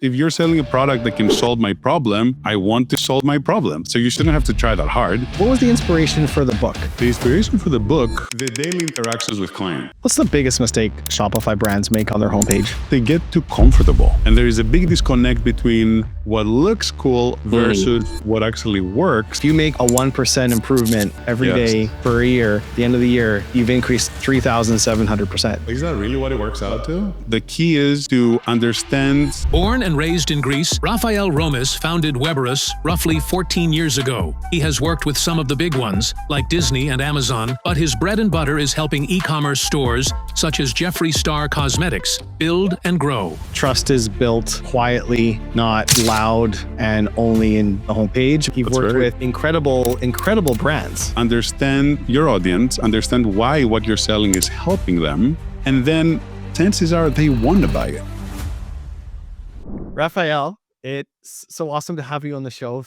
If you're selling a product that can solve my problem, I want to solve my problem. So you shouldn't have to try that hard. What was the inspiration for the book? The inspiration for the book, the daily interactions with clients. What's the biggest mistake Shopify brands make on their homepage? They get too comfortable. And there is a big disconnect between what looks cool versus what actually works. If you make a 1% improvement every day for a year, at the end of the year, you've increased 3,700%. Is that really what it works out to? The key is to understand. Born and raised in Greece, Rafael Romis founded Weberus roughly 14 years ago. He has worked with some of the big ones, like Disney and Amazon, but his bread and butter is helping e-commerce stores, such as Jeffree Star Cosmetics, build and grow. Trust is built quietly, not loud and only in the homepage. You've worked with incredible brands. Understand your audience, understand why what you're selling is helping them, and then chances are they want to buy it. Rafael, it's so awesome to have you on the show.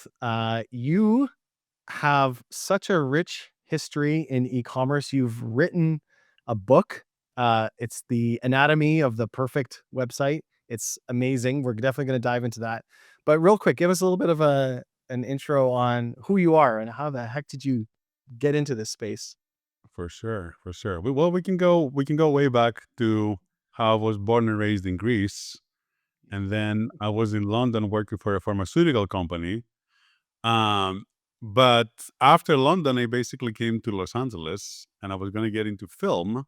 You have such a rich history in e-commerce. You've written a book. It's The Anatomy of the Perfect Website. It's amazing. We're definitely going to dive into that. But real quick, give us a little bit of an intro on who you are and how the heck did you get into this space? For sure. Well, we can go way back to how I was born and raised in Greece. And then I was in London working for a pharmaceutical company. But after London, I basically came to Los Angeles and I was going to get into film,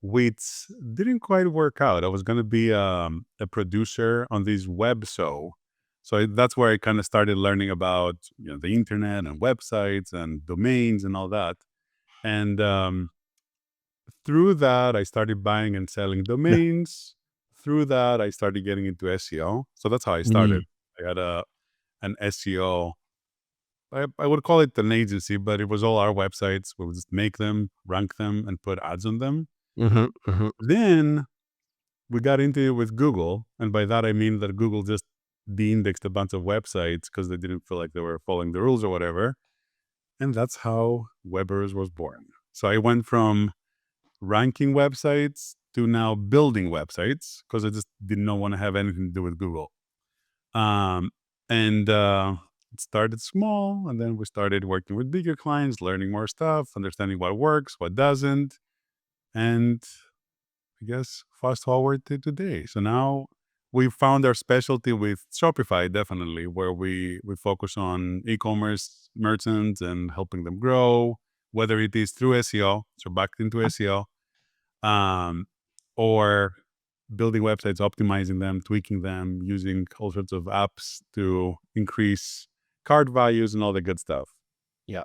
which didn't quite work out. I was going to be a producer on this web show. So that's where I kind of started learning about the internet and websites and domains and all that. And through that, I started buying and selling domains. Through that, I started getting into SEO. So that's how I started. I had an SEO. I would call it an agency, but it was all our websites. We would just make them, rank them, and put ads on them. Then we got into it with Google. And by that, I mean that Google just de-indexed a bunch of websites because they didn't feel like they were following the rules or whatever. And that's how Weber's was born. So I went from ranking websites to now building websites because I just did not want to have anything to do with Google. It started small, and then we started working with bigger clients, learning more stuff, understanding what works, what doesn't. And I guess fast forward to today. So now we found our specialty with Shopify, definitely, where we focus on e-commerce merchants and helping them grow, whether it is through SEO, so backed into SEO, or building websites, optimizing them, tweaking them, using all sorts of apps to increase cart values and all the good stuff. Yeah.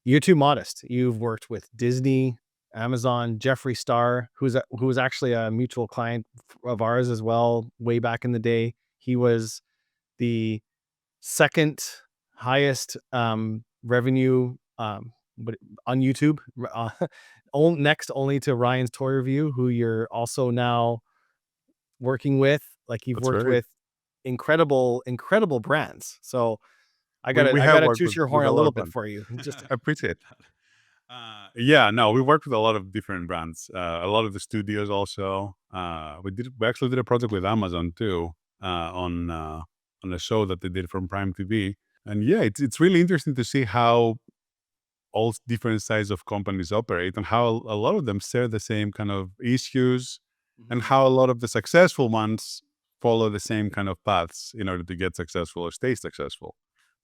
You're too modest. You've worked with Disney, Amazon, Jeffree Star, who was actually a mutual client of ours as well, way back in the day. He was the second highest revenue on YouTube, next only to Ryan's Toy Review, who you're also now working with. Like you've worked with incredible brands. So I gotta choose your horn a little bit for you. Just I appreciate that. We worked with a lot of different brands, a lot of the studios also. We actually did a project with Amazon too, on a show that they did from Prime TV. And it's really interesting to see how all different sizes of companies operate and how a lot of them share the same kind of issues and how a lot of the successful ones follow the same kind of paths in order to get successful or stay successful.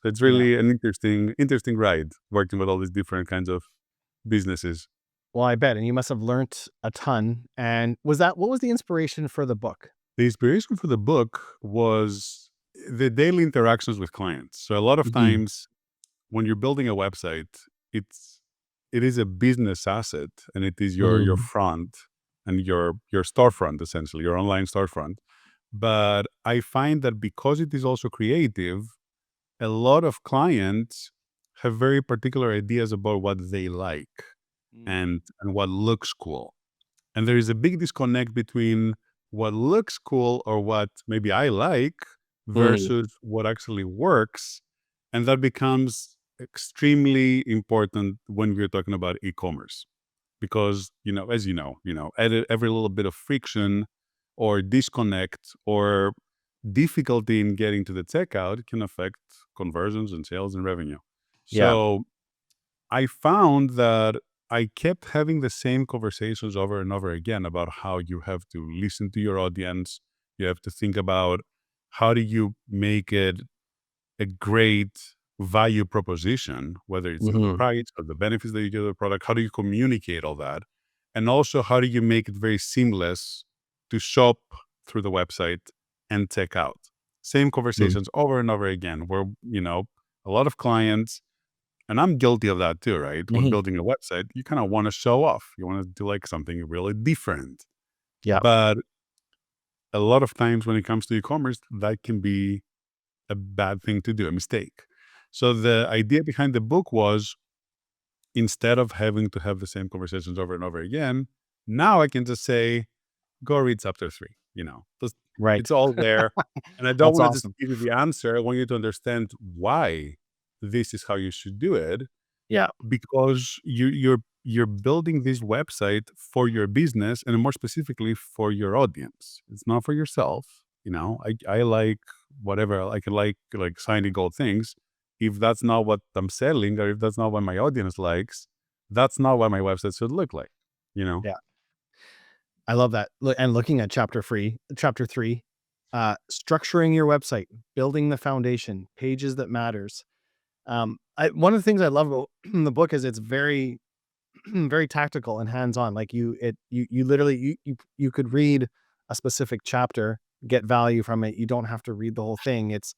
So it's really an interesting ride working with all these different kinds of businesses. Well, I bet. And you must have learned a ton. And what was the inspiration for the book? The inspiration for the book was the daily interactions with clients. So a lot of times when you're building a website, it is a business asset and it is your front and your storefront, essentially, your online storefront. But I find that because it is also creative, a lot of clients have very particular ideas about what they like and what looks cool. And there is a big disconnect between what looks cool or what maybe I like versus what actually works. And that becomes extremely important when we're talking about e-commerce. Because, every little bit of friction or disconnect or difficulty in getting to the checkout can affect conversions and sales and revenue. Yeah. So I found that I kept having the same conversations over and over again about how you have to listen to your audience. You have to think about how do you make it a great value proposition, whether it's in the Mhm. price or the benefits that you get of the product. How do you communicate all that? And also, how do you make it very seamless to shop through the website and check out? Same Mm. conversations over and over again, where, a lot of clients, and I'm guilty of that too, right? When Mhm. building a website, you kind of want to show off. You want to do like something really different. Yeah. But a lot of times when it comes to e-commerce, that can be a bad thing to do, a mistake. So the idea behind the book was, instead of having to have the same conversations over and over again, now I can just say, go read chapter 3. Right. It's all there. And I don't That's want to just awesome. give you the answer. I want you to understand why this is how you should do it, Yeah. because you're building this website for your business, and more specifically for your audience. It's not for yourself. I like whatever. I can like shiny gold things. If that's not what I'm selling, or if that's not what my audience likes, that's not what my website should look like. You know? Yeah. I love that. And looking at chapter 3, structuring your website, building the foundation, pages that matters. One of the things I love about the book is it's very, very tactical and hands-on. Like you literally, you could read a specific chapter, get value from it. You don't have to read the whole thing. It's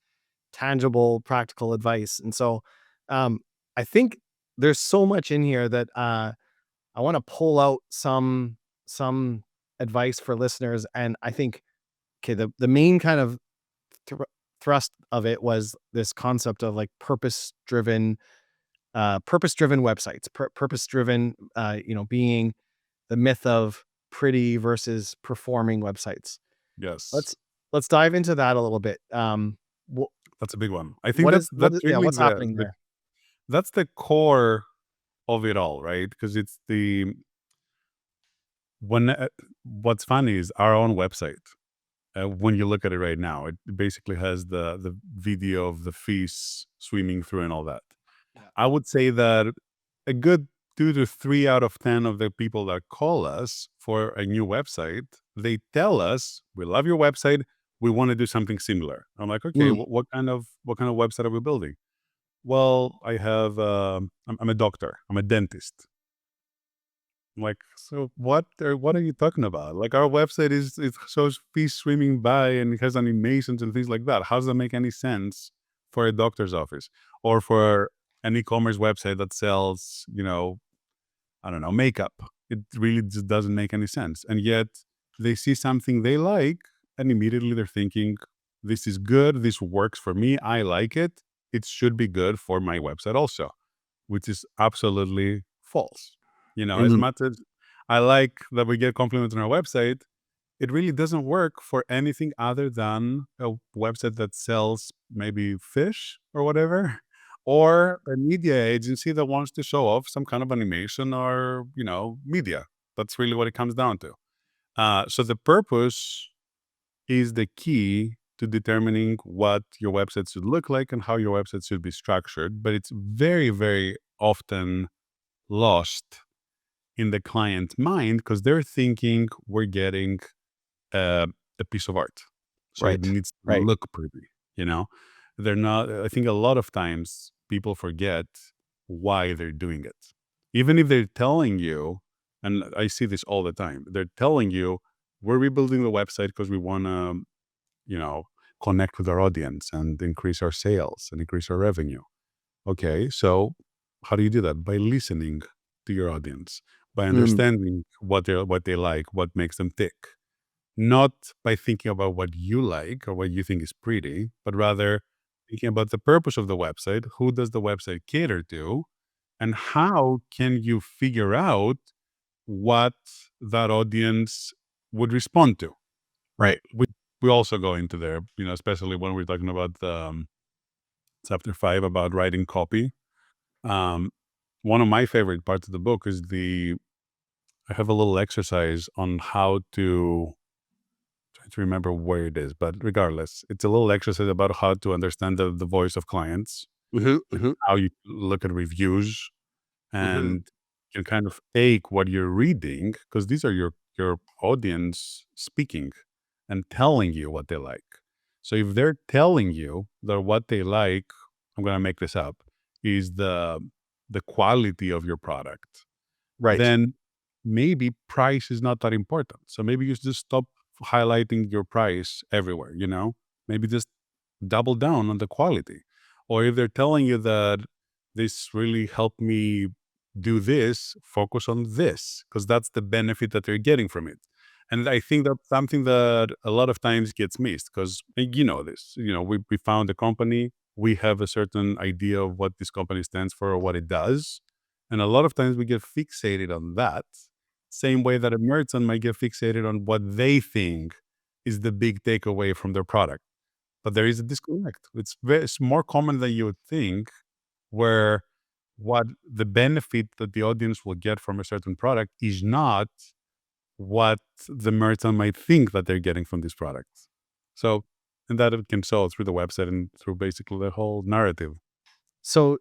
tangible, practical advice. And so, um, I think there's so much in here that, I want to pull out some advice for listeners. And I think, okay, the main kind of thr thrust of it was this concept of like purpose-driven websites, purpose-driven, being the myth of pretty versus performing websites. Yes, Let's dive into that a little bit. Wh- that's a big one. I think what that's is what that's is, yeah, really what's the, happening the there? that's the core of it all, right? Because it's the when what's funny is our own website. When you look at it right now, it basically has the video of the fish swimming through and all that. Yeah. I would say that a good 2 to 3 out of 10 of the people that call us for a new website, they tell us, "We love your website. We want to do something similar." I'm like, "Okay, Mm, what kind of website are we building?" Well, I'm a doctor. I'm a dentist. I'm like, so what are you talking about? Like, our website it shows fish swimming by and it has animations and things like that. How does that make any sense for a doctor's office or for an e-commerce website that sells, I don't know, makeup? It really just doesn't make any sense. And yet they see something they like and immediately they're thinking, this is good. This works for me. I like it. It should be good for my website also, which is absolutely false. As mhm. much as I like that we get compliments on our website, it really doesn't work for anything other than a website that sells maybe fish or whatever, or a media agency that wants to show off some kind of animation or, media. That's really what it comes down to. So the purpose is the key to determining what your website should look like and how your website should be structured. But it's very, very often lost in the client's mind because they're thinking we're getting uh, a piece of art. So it Right. needs to Right. look pretty, you know? They're not, I think a lot of times people forget why they're doing it. Even if they're telling you, and I see this all the time, they're telling you, we're rebuilding the website because we want to, you know, connect with our audience and increase our sales and increase our revenue. Okay, so how do you do that? By listening to your audience, by Mm, understanding what they like, what makes them tick. Not by thinking about what you like or what you think is pretty, but rather thinking about the purpose of the website, who does the website cater to, and how can you figure out what that audience would respond to. right. We also go into there, especially when we're talking about chapter 5 about writing copy. Um, One of my favorite parts of the book is I have a little exercise on how to to remember where it is, but regardless, it's a little exercise about how to understand the voice of clients, Mm-hmm. how you look at reviews, Mm-hmm. and you kind of take what you're reading, because these are your audience speaking and telling you what they like. So if they're telling you that what they like, I'm gonna make this up, is the quality of your product, Right. then maybe price is not that important. So maybe you just stop highlighting your price everywhere, Maybe just double down on the quality. Or if they're telling you that this really helped me do this, focus on this, because that's the benefit that they're getting from it. And I think that's something that a lot of times gets missed, because you know this. We found a company, we have a certain idea of what this company stands for or what it does. And a lot of times we get fixated on that, same way that a merchant might get fixated on what they think is the big takeaway from their product. But there is a disconnect. It's more common than you would think, where what the benefit that the audience will get from a certain product is not what the merchant might think that they're getting from these products. So, and that it can show through the website and through basically the whole narrative. So,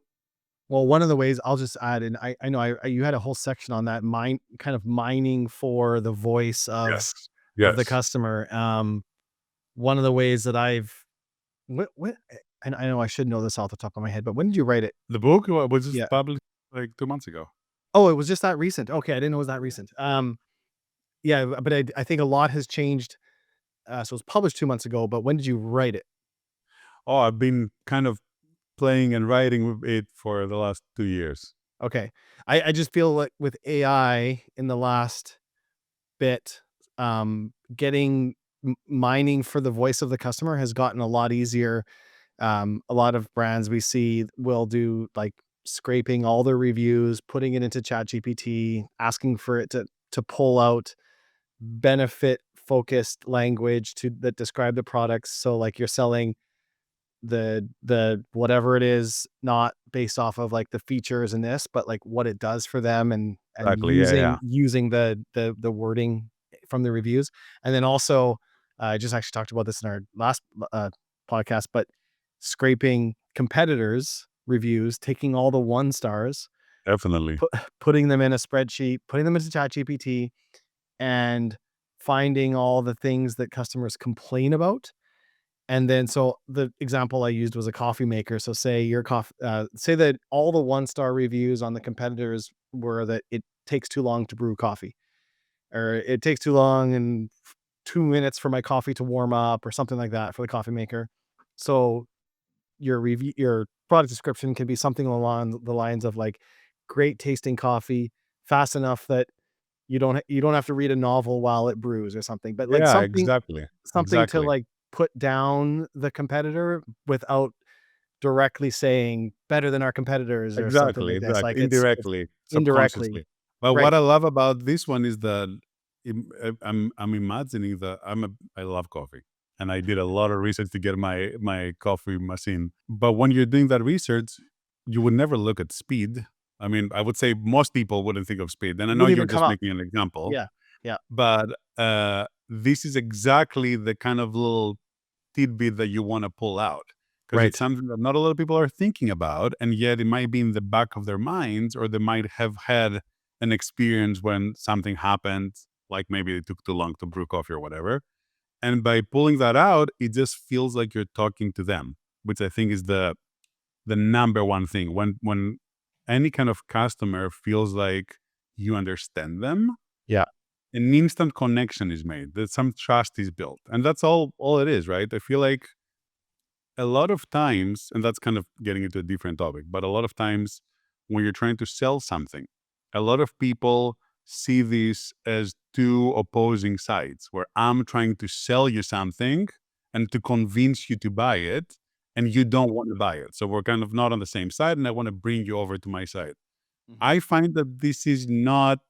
well, one of the ways I'll just add, and I know you had a whole section on that, kind of mining for the voice Yes. of the Yes. customer. One of the ways that what and I know I should know this off the top of my head, but when did you write it? The book was just Yeah. published like 2 months ago. Oh, it was just that recent. Okay, I didn't know it was that recent. Yeah, but I think a lot has changed. So it was published 2 months ago, but when did you write it? Oh, I've been kind of playing and writing with it for the last 2 years. Okay. I just feel like with AI in the last bit, getting mining for the voice of the customer has gotten a lot easier. A lot of brands we see will do like scraping all their reviews, putting it into ChatGPT, asking for it to pull out benefit focused language that describe the products. So like you're selling the whatever it is, not based off of like the features in this, but like what it does for them, and Exactly. Yeah. Yeah. using the wording from the reviews. And then also, I just actually talked about this in our last podcast, but scraping competitors reviews, taking all the 1 stars, Definitely. putting them in a spreadsheet, putting them into ChatGPT, and finding all the things that customers complain about. And then, so the example I used was a coffee maker. So say your say that all the 1 star reviews on the competitors were that it takes too long to brew coffee, or it takes too long and 2 minutes for my coffee to warm up, or something like that for the coffee maker. So your product description can be something along the lines of like, great tasting coffee, fast enough that you don't have to read a novel while it brews, or something. But like Yeah. something Exactly. something to Exactly. like put down the competitor without directly saying better than our competitors or something Exactly, like this. exactly. Like it's Indirectly, indirectly. subconsciously. But what Right. I love about this one is that I'm imagining that I love coffee, and I did a lot of research to get my coffee machine. But when you're doing that research, you would never look at speed. I mean, I would say most people wouldn't think of speed. And I know Wouldn't you're even come just up. making an example, Yeah. Yeah. but this is exactly the kind of little tidbit that you want to pull out, because it's Right. something that not a lot of people are thinking about, and yet it might be in the back of their minds, or they might have had an experience when something happened, like maybe it took too long to brew coffee or whatever. And by pulling that out, it just feels like you're talking to them, which I think is the number one thing. When any kind of customer feels like you understand them, Yeah. an instant connection is made, that some trust is built, and that's all it is, right? I feel like a lot of times, and that's kind of getting into a different topic, but a lot of times when you're trying to sell something, a lot of people see this as two opposing sides, where I'm trying to sell you something and to convince you to buy it, and you don't want to buy it. So we're kind of not on the same side, and I want to bring you over to my side. Mhm. I find that this is not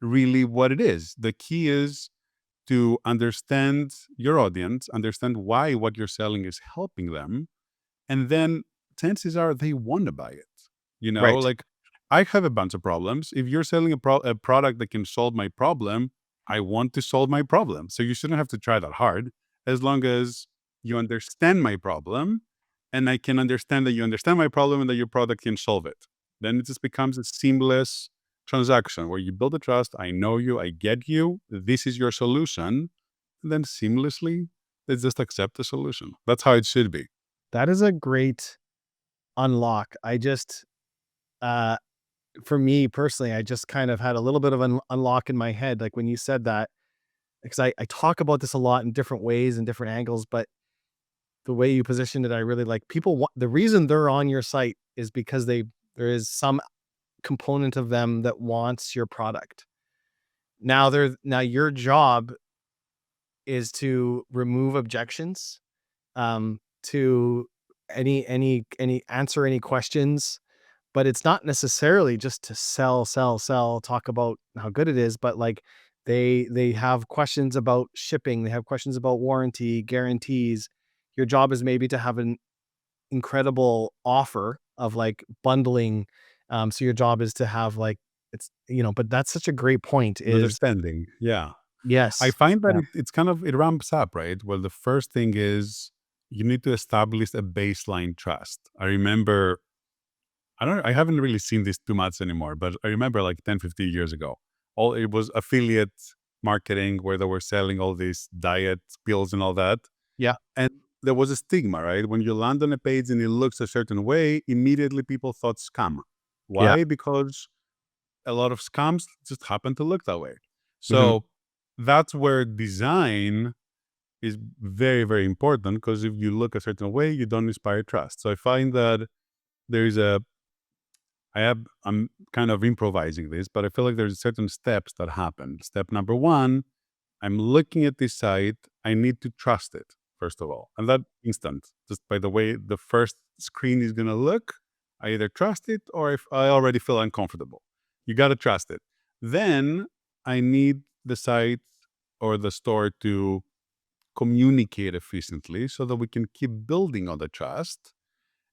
really what it is. The key is to understand your audience, understand why what you're selling is helping them, and then chances are they want to buy it. Right. Like I have a bunch of problems. If you're selling a product that can solve my problem, I want to solve my problem. So you shouldn't have to try that hard, as long as you understand my problem and I can understand that you understand my problem and that your product can solve it. Then it just becomes a seamless transaction where you build the trust. I know you, I get you, this is your solution. And then seamlessly, they just accept the solution. That's how it should be. That is a great unlock. I just, uh, for me personally, I just kind of had a little bit of an unlock in my head. Like when you said that, because I talk about this a lot in different ways and different angles, but the way you positioned it, I really like. People want, the reason they're on your site is because there is some component of them that wants your product. Now your job is to remove objections, to any answer any questions, but it's not necessarily just to sell, talk about how good it is, but like they have questions about shipping, they have questions about warranty, guarantees. Your job is maybe to have an incredible offer of like bundling. So your job is to have like, but that's such a great point An is understanding. Yeah. I yes. find that Yeah. it's kind of, it ramps up, right? Well, the first thing is you need to establish a baseline trust. I remember, I haven't really seen this too much anymore, but I remember like 10, 15 years ago, it was affiliate marketing where they were selling all these diet pills and all that. Yeah. And there was a stigma, right? When you land on a page and it looks a certain way, immediately people thought scam. Yeah. Why? Because a lot of scams just happen to look that way. Mhm. So that's where design is very, very important, because if you look a certain way, you don't inspire trust. So I find that there's I'm kind of improvising this, but I feel like there's certain steps that happen. Step number one, I'm looking at this site. I need to trust it, first of all. And that instant, just by the way the first screen is going to look, I either trust it or if I already feel uncomfortable. You got to trust it. Then I need the site or the store to communicate efficiently so that we can keep building on the trust.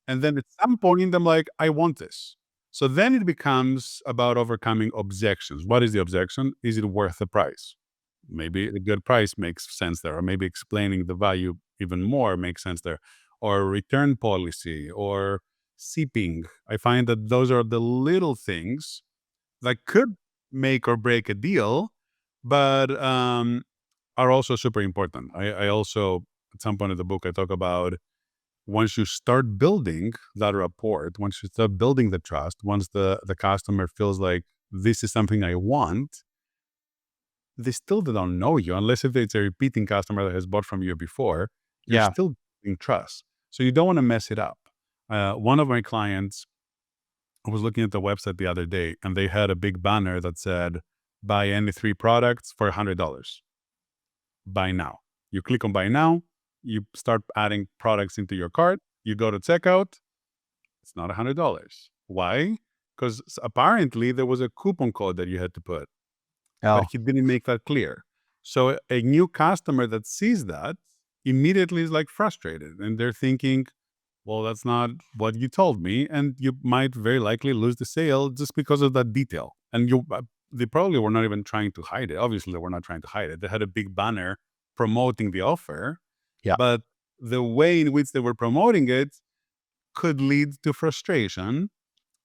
And then at some point, I'm like, I want this. So then it becomes about overcoming objections. What is the objection? Is it worth the price? Maybe a good price makes sense there, or maybe explaining the value even more makes sense there, or return policy, or shipping. I find that those are the little things that could make or break a deal, but are also super important. I also, at some point in the book, I talk about once you start building that rapport, once you start building the trust, once the customer feels like this is something I want, they still don't know you, unless if it's a repeating customer that has bought from you before, you're Yeah. still building trust. So you don't want to mess it up. One of my clients, I was looking at the website the other day, and they had a big banner that said, buy any 3 products for $100. Buy now. You click on buy now, you start adding products into your cart, you go to checkout, it's not $100. Why? Because apparently there was a coupon code that you had to put, but Oh, he didn't make that clear. So a new customer that sees that immediately is like frustrated, and they're thinking, well, that's not what you told me. And you might very likely lose the sale just because of that detail. And they probably were not even trying to hide it. Obviously, they were not trying to hide it. They had a big banner promoting the offer, yeah. but the way in which they were promoting it could lead to frustration.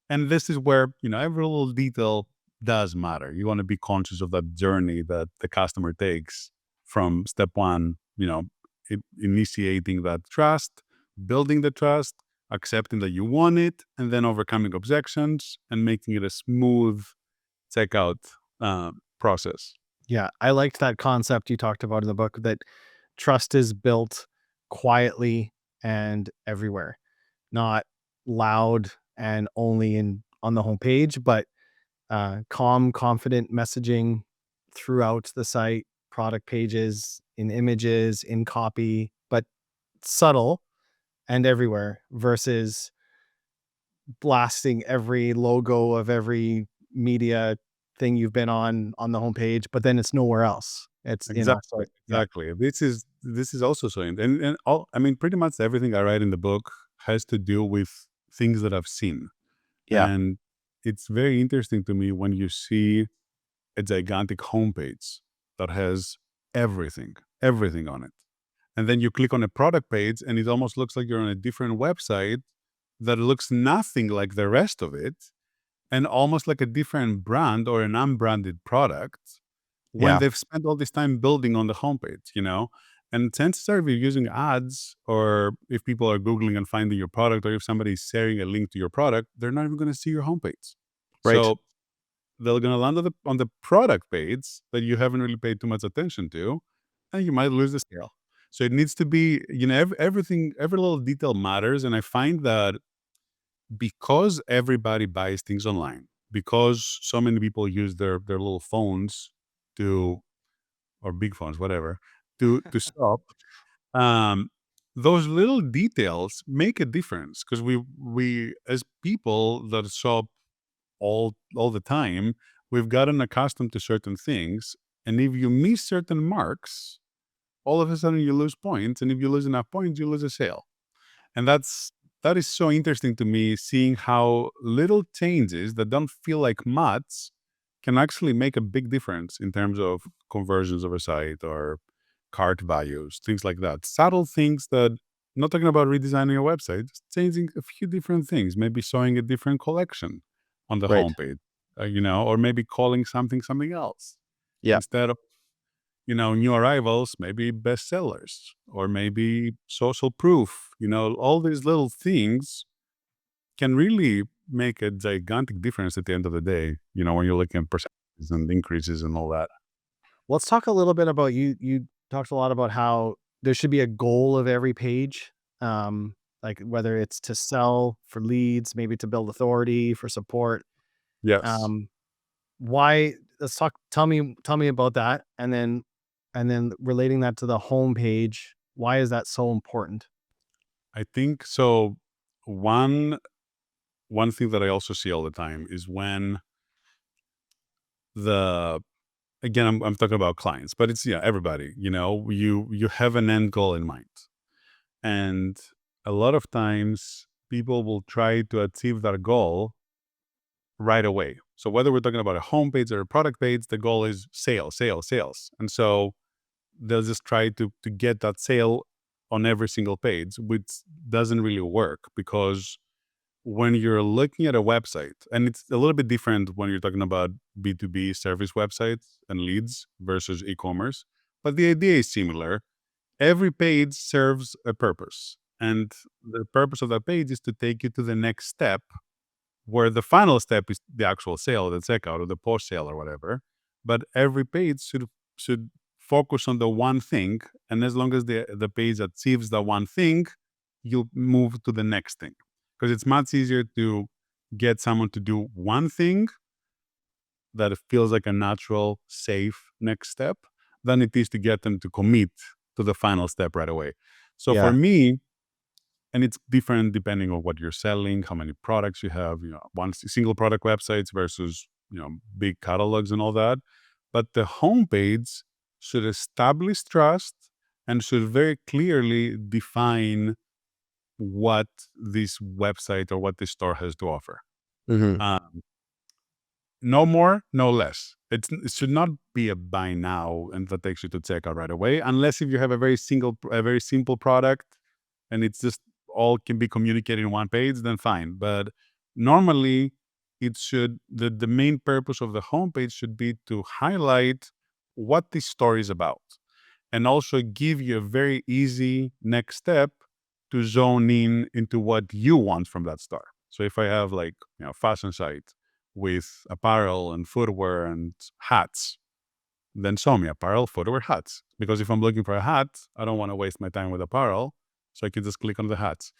And this is where, every little detail does matter. You want to be conscious of that journey that the customer takes from step one, initiating that trust, building the trust, accepting that you want it, and then overcoming objections and making it a smooth checkout process. Yeah. I liked that concept you talked about in the book, that trust is built quietly and everywhere, not loud and only on the homepage, but calm, confident messaging throughout the site, product pages, in images, in copy, but subtle and everywhere, versus blasting every logo of every media thing you've been on the homepage, but then it's nowhere else. It's, Exactly, so yeah. exactly. This is also so, and all. I mean, pretty much everything I write in the book has to do with things that I've seen, Yeah. and it's very interesting to me when you see a gigantic homepage. that has everything on it. And then you click on a product page and it almost looks like you're on a different website that looks nothing like the rest of it, and almost like a different brand or an unbranded product, when Yeah. they've spent all this time building on the homepage. And chances are, if you're using ads, or if people are Googling and finding your product, or if somebody's sharing a link to your product, they're not even going to see your homepage. Right. So they're going to land on the product page that you haven't really paid too much attention to, and you might lose the sale. So it needs to be, everything, every little detail matters. And I find that because everybody buys things online, because so many people use their little phones to, or big phones, whatever, to shop, um, those little details make a difference, because we as people that shop all the time, we've gotten accustomed to certain things, and if you miss certain marks, all of a sudden you lose points, and if you lose enough points, you lose a sale. And that is so interesting to me, seeing how little changes that don't feel like much can actually make a big difference in terms of conversions of a site or cart values, things like that. Subtle things that, not talking about redesigning your website, just changing a few different things, maybe showing a different collection on the Right. homepage, or maybe calling something else. Yeah. Instead of, new arrivals, maybe bestsellers, or maybe social proof. All these little things can really make a gigantic difference at the end of the day, when you're looking at percentages and increases and all that. Let's talk a little bit about you talked a lot about how there should be a goal of every page. Like whether it's to sell, for leads, maybe to build authority, for support. Yes. Um, why let's talk tell me about that, and then relating that to the homepage. Why is that so important? I think so. One thing that I also see all the time is when the again, I'm talking about clients, but it's, everybody. You have an end goal in mind, and a lot of times people will try to achieve that goal right away. So whether we're talking about a homepage or a product page, the goal is sales, sales, sales, and so they'll just try to get that sale on every single page, which doesn't really work, because when you're looking at a website, and it's a little bit different when you're talking about B2B service websites and leads versus e-commerce, but the idea is similar. Every page serves a purpose, and the purpose of that page is to take you to the next step, where the final step is the actual sale, the checkout, or the post sale, or whatever. But every page should focus on the one thing, and as long as the page achieves the one thing, you'll move to the next thing, because it's much easier to get someone to do one thing that it feels like a natural, safe next step, than it is to get them to commit to the final step right away. So for Yeah. me, and it's different depending on what you're selling, how many products you have, one single product websites versus, big catalogs and all that. But the homepage should establish trust and should very clearly define what this website or what this store has to offer. Hmm. Um, no more, no less. It should not be a buy now and that takes you to checkout right away, unless if you have a very simple product and it's just all can be communicated in one page, then fine. But normally, the main purpose of the homepage should be to highlight what this story is about, and also give you a very easy next step to zone in into what you want from that store. So if I have, like, fashion site with apparel and footwear and hats, then show me apparel, footwear, hats. Because if I'm looking for a hat, I don't want to waste my time with apparel, so I can just click on the hats.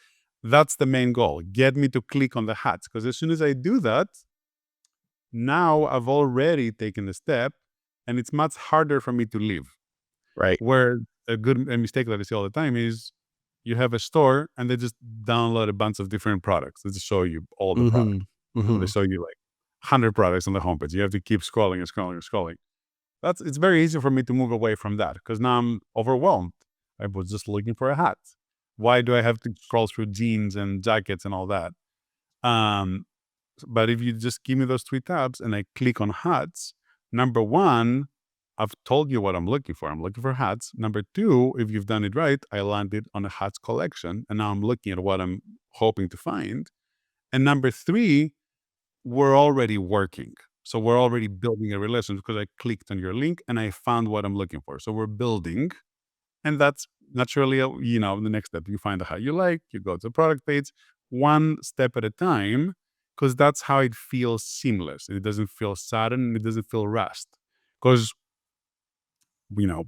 That's the main goal. Get me to click on the hats, because as soon as I do that, now I've already taken the step, and it's much harder for me to leave. Right. Where a mistake that I see all the time is, you have a store and they just download a bunch of different products. They just show you all the Hmm. products. They Hmm. show you like 100 products on the homepage. You have to keep scrolling and scrolling and scrolling. It's very easy for me to move away from that, because now I'm overwhelmed. I was just looking for a hat. Why do I have to scroll through jeans and jackets and all that? Um, but if you just give me those three tabs and I click on hats, number one, I've told you what I'm looking for. I'm looking for hats. Number two, if you've done it right, I landed on a hats collection, and now I'm looking at what I'm hoping to find. And number three, we're already working. So we're already building a relationship because I clicked on your link and I found what I'm looking for. So we're building, and that's naturally, the next step. You find a hat you like, you go to the product page, one step at a time, because that's how it feels seamless. It doesn't feel sudden. It doesn't feel rushed. Because you know,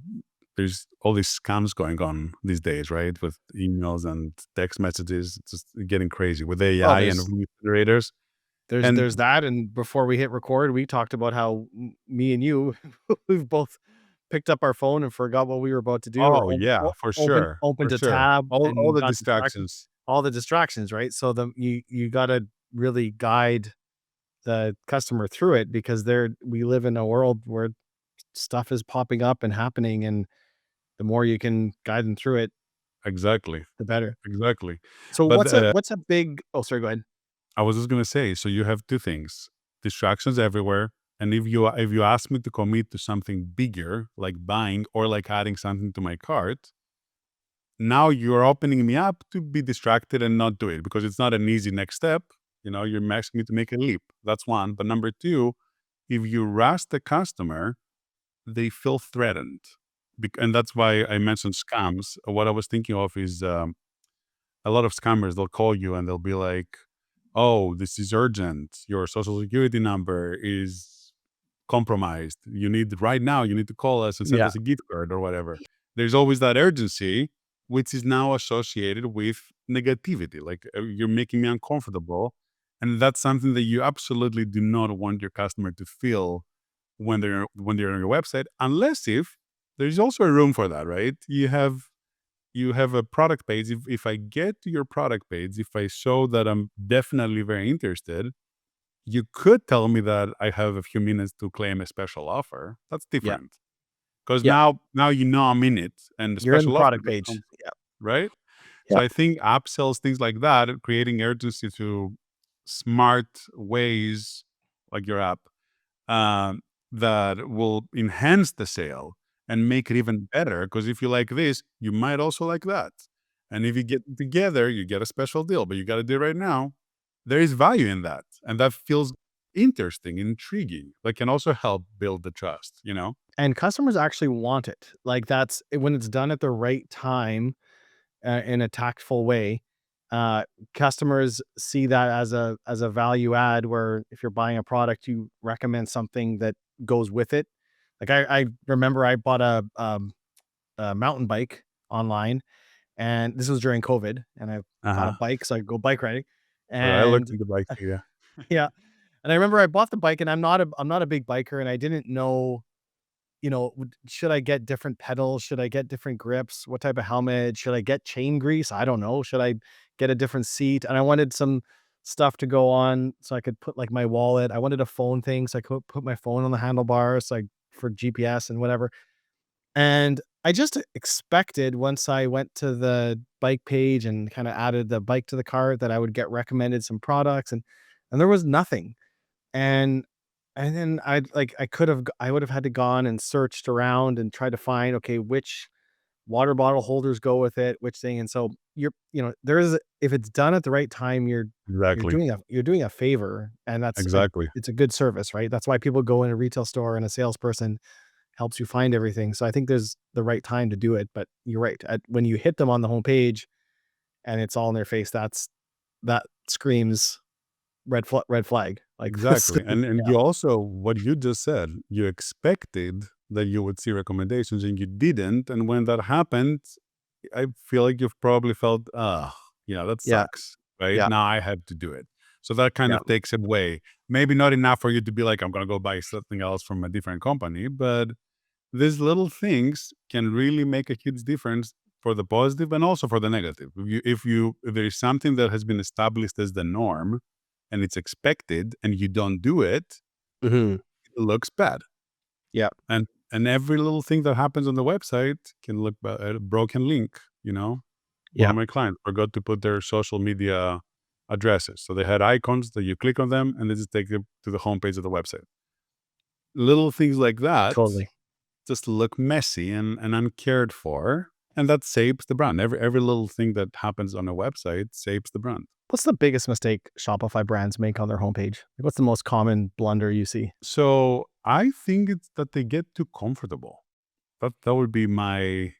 there's all these scams going on these days, right? With emails and text messages, it's just getting crazy with Well, AI and review generators. And there's that, and before we hit record, we talked about how me and you, we've both picked up our phone and forgot what we were about to do, or oh yeah, for sure, for opened a sure. tab All and the got distracted. distractions. All the distractions, right? So you got to really guide the customer through it, because we live in a world where stuff is popping up and happening, and the more you can guide them through it, Exactly, the better. exactly. So But what's a big? Oh, sorry. Go ahead. I was just gonna say, so you have two things: distractions everywhere. And if you ask me to commit to something bigger, like buying or like adding something to my cart, now you're opening me up to be distracted and not do it because it's not an easy next step. You're asking me to make a leap. That's one. But number two, if you rush the customer, they feel threatened. And that's why I mentioned scams. What I was thinking of is a lot of scammers, they'll call you and they'll be like, oh, this is urgent. Your social security number is compromised. Right now, you need to call us and send Yeah. us a gift card or whatever. There's always that urgency, which is now associated with negativity. Like you're making me uncomfortable. And that's something that you absolutely do not want your customer to feel when they're on your website, unless if there's also a room for that, right? You have a product page. If I get to your product page, if I show that I'm definitely very interested, you could tell me that I have a few minutes to claim a special offer. That's Yeah. different. Because Yeah. now I'm in it, and the You're in the special offer product page. becomes Yeah. right. So Yeah. I think upsells, things like that, creating urgency through smart ways like your app, that will enhance the sale and make it even better. Because if you like this, you might also like that. And if you get together, you get a special deal, but you got to do it right now. There is value in that. And that feels interesting, intriguing. That can also help build the trust. And customers actually want it. Like, that's when it's done at the right time, in a tactful way. Uh, Customers see that as a value add, where if you're buying a product, you recommend something that goes with it. Like, I remember I bought a mountain bike online, and this was during COVID, and I got a Uh-huh. bike so I could go bike riding. I And looked into bike too, yeah. yeah, and I remember I bought the bike, and I'm not a big biker, and I didn't know, should I get different pedals? Should I get different grips? What type of helmet? Should I get chain grease? I don't know. Should I get a different seat? And I wanted some stuff to go on so I could put like my wallet. I wanted a phone thing so I could put my phone on the handlebars, like for GPS and whatever. And I just expected, once I went to the bike page and kind of added the bike to the cart, that I would get recommended some products, and there was nothing. And then I would have had to gone and searched around and tried to find, okay, which water bottle holders go with it, which thing. And so there is, if it's done at the right time, Exactly. you're doing a favor, and Exactly. it's a good service, right? That's why people go in a retail store and a salesperson helps you find everything. So I think there's the right time to do it. But you're right. When you hit them on the homepage and it's all in their face, that screams red flag. Like, Exactly. And yeah, you also, what you just said, you expected that you would see recommendations and you didn't. And when that happened, I feel like you've probably felt, that yeah, sucks, right? yeah, Now I have to do it. So that kind yeah, of takes it away. Maybe not enough for you to be like, I'm going to go buy something else from a different company, but these little things can really make a huge difference for the positive and also for the negative. If there is something that has been established as the norm and it's expected and you don't do it, hmm, it looks bad. yeah, And every little thing that happens on the website can look bad. A broken link. One yeah, of my clients forgot to put their social media addresses. So they had icons that you click on them and they just take you to the homepage of the website. Little things like that totally. just look messy and uncared for. And that saves the brand. Every little thing that happens on a website saves the brand. What's the biggest mistake Shopify brands make on their homepage? Like, what's the most common blunder you see? So I think it's that they get too comfortable. That would be my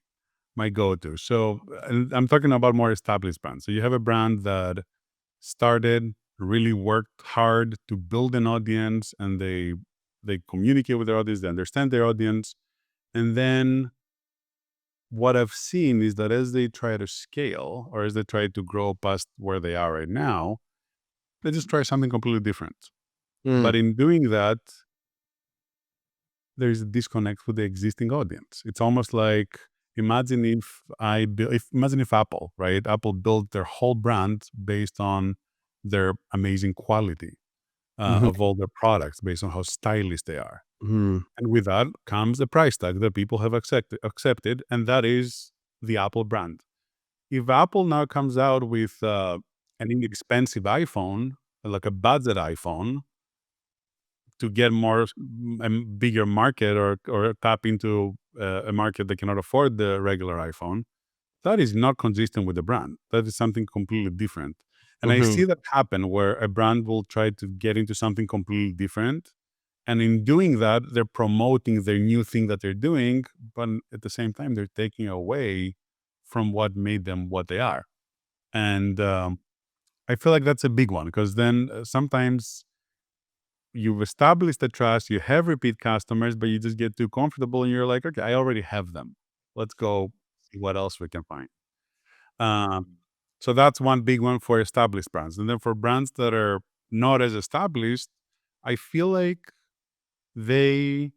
go-to. So and I'm talking about more established brands. So you have a brand that started, really worked hard to build an audience, and they communicate with their audience, they understand their audience. And then what I've seen is that as they try to scale or as they try to grow past where they are right now, they just try something completely different. Mm. But in doing that, there's a disconnect with the existing audience. It's almost like imagine if Apple, right? Apple built their whole brand based on their amazing quality Mhm. of all their products, based on how stylish they are. Mhm. And with that comes the price tag that people have accepted, and that is the Apple brand. If Apple now comes out with an inexpensive iPhone, like a budget iPhone, to get more bigger market or tap into a market that cannot afford the regular iPhone, that is not consistent with the brand. That is something completely different. And I Mhm. see that happen where a brand will try to get into something completely different. And in doing that, they're promoting their new thing that they're doing, but at the same time, they're taking away from what made them what they are. And I feel like that's a big one because then sometimes you've established the trust, you have repeat customers, but you just get too comfortable and you're like, okay, I already have them. Let's go see what else we can find. So that's one big one for established brands. And then for brands that are not as established, I feel like they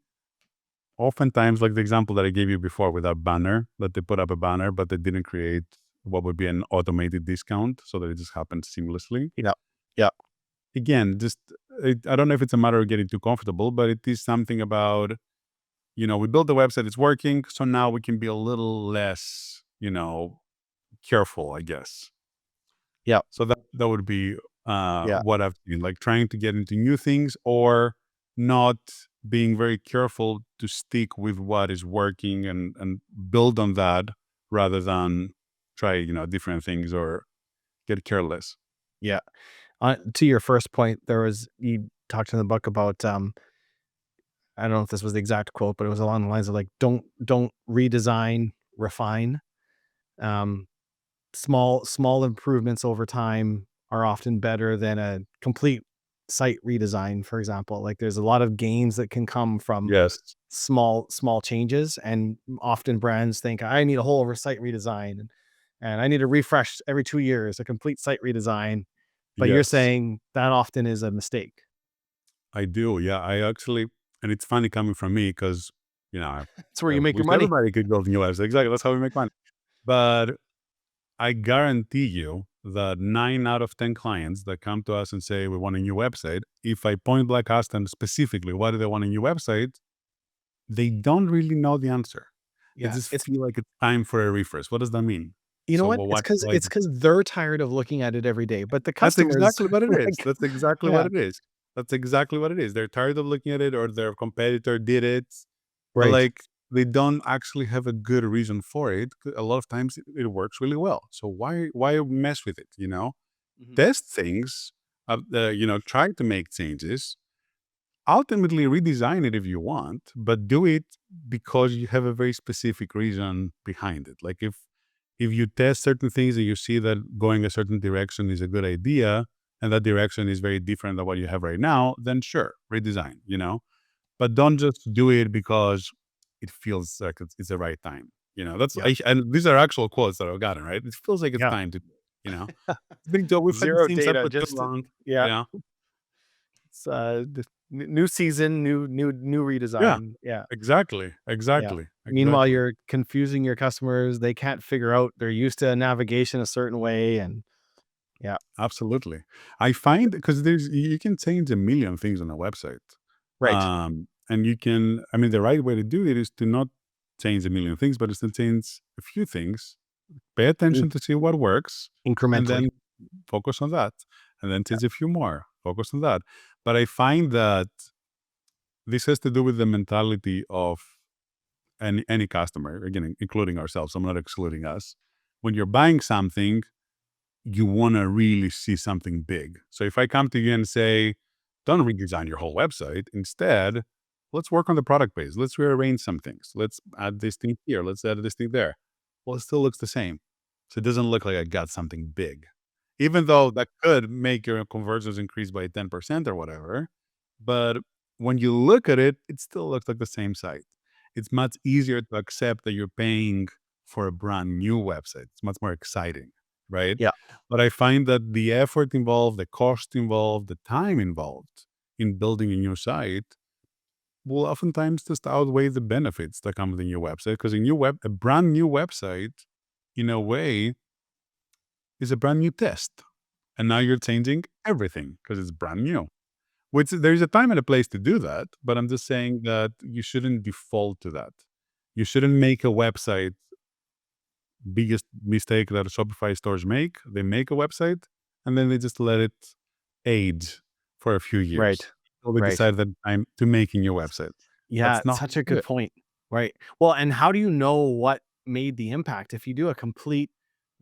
oftentimes, like the example that I gave you before with that banner, that they put up a banner, but they didn't create what would be an automated discount so that it just happens seamlessly. Yeah. Yeah. Again, I don't know if it's a matter of getting too comfortable, but it is something about, we built the website, it's working. So now we can be a little less, careful, I guess. Yeah. So that would be Yeah. what I've seen, like trying to get into new things or not being very careful to stick with what is working and build on that rather than try, different things or get careless. Yeah. To your first point, you talked in the book about I don't know if this was the exact quote, but it was along the lines of like, don't redesign, refine. Um, small improvements over time are often better than a complete site redesign, for example. Like, there's a lot of gains that can come from Yes. small changes, and often brands think I need a whole over site redesign, and I need to refresh every 2 years, a complete site redesign. But you're Yes, saying that often is a mistake. I do. Yeah, I actually, and it's funny coming from me because, It's where I you make your wish money. everybody could build new websites. Exactly. That's how we make money. But I guarantee you that 9 out of 10 clients that come to us and say we want a new website, if I point blank ask them specifically why do they want a new website, they don't really know the answer. They Yeah, just it's feel like it's time for a refresh. What does that mean? you know So what? well, It's what? because Like it's because they're tired of looking at it every day, but the that's customers exactly what it is. like, That's exactly what yeah, it is. That's exactly what it is. They're tired of looking at it, or their competitor did it, but right. like they don't actually have a good reason for it. A lot of times it works really well. So why mess with it? Mhm. Test things, try to make changes, ultimately redesign it if you want, but do it because you have a very specific reason behind it. Like if you test certain things and you see that going a certain direction is a good idea and that direction is very different than what you have right now, then sure, redesign, but don't just do it because it feels like it's the right time. Yeah, And these are actual quotes that I've gotten, right? It feels like it's yeah. time to, you know, we've had the Zero same set data, for too just long. yeah. Yeah. It's new season, new Yeah, redesign. Yeah, exactly. yeah. Exactly. Meanwhile, Exactly. you're confusing your customers. They can't figure out. They're used to navigation a certain way, and yeah, Absolutely. I find because you can change a million things on a website. right. And you can, I mean, the right way to do it is to not change a million things, but is to change a few things, pay In- attention to see what works, and incrementally. then focus on that. And then change a few more, focus on that. But I find that this has to do with the mentality of any customer, again, including ourselves, I'm not excluding us. When you're buying something, you want to really see something big. So if I come to you and say, don't redesign your whole website, instead, let's work on the product page. Let's rearrange some things. Let's add this thing here. Let's add this thing there. Well, it still looks the same. So it doesn't look like I got something big, even though that could make your conversions increase by 10% or whatever. But when you look at it, it still looks like the same site. It's much easier to accept that you're paying for a brand new website. It's much more exciting, right? Yeah. But I find that the effort involved, the cost involved, the time involved in building a new site will oftentimes just outweigh the benefits that come with a new website. Because a brand new website, in a way, is a brand new test. And now you're changing everything because it's brand new. Which there's a time and a place to do that, but I'm just saying that you shouldn't default to that. You shouldn't make a website. Biggest mistake that Shopify stores make, they make a website and then they just let it age for a few years. Right. So they Right. decide that time to make a new website. Yeah, That's not such a good. good point. Right. Well, and how do you know what made the impact if you do a complete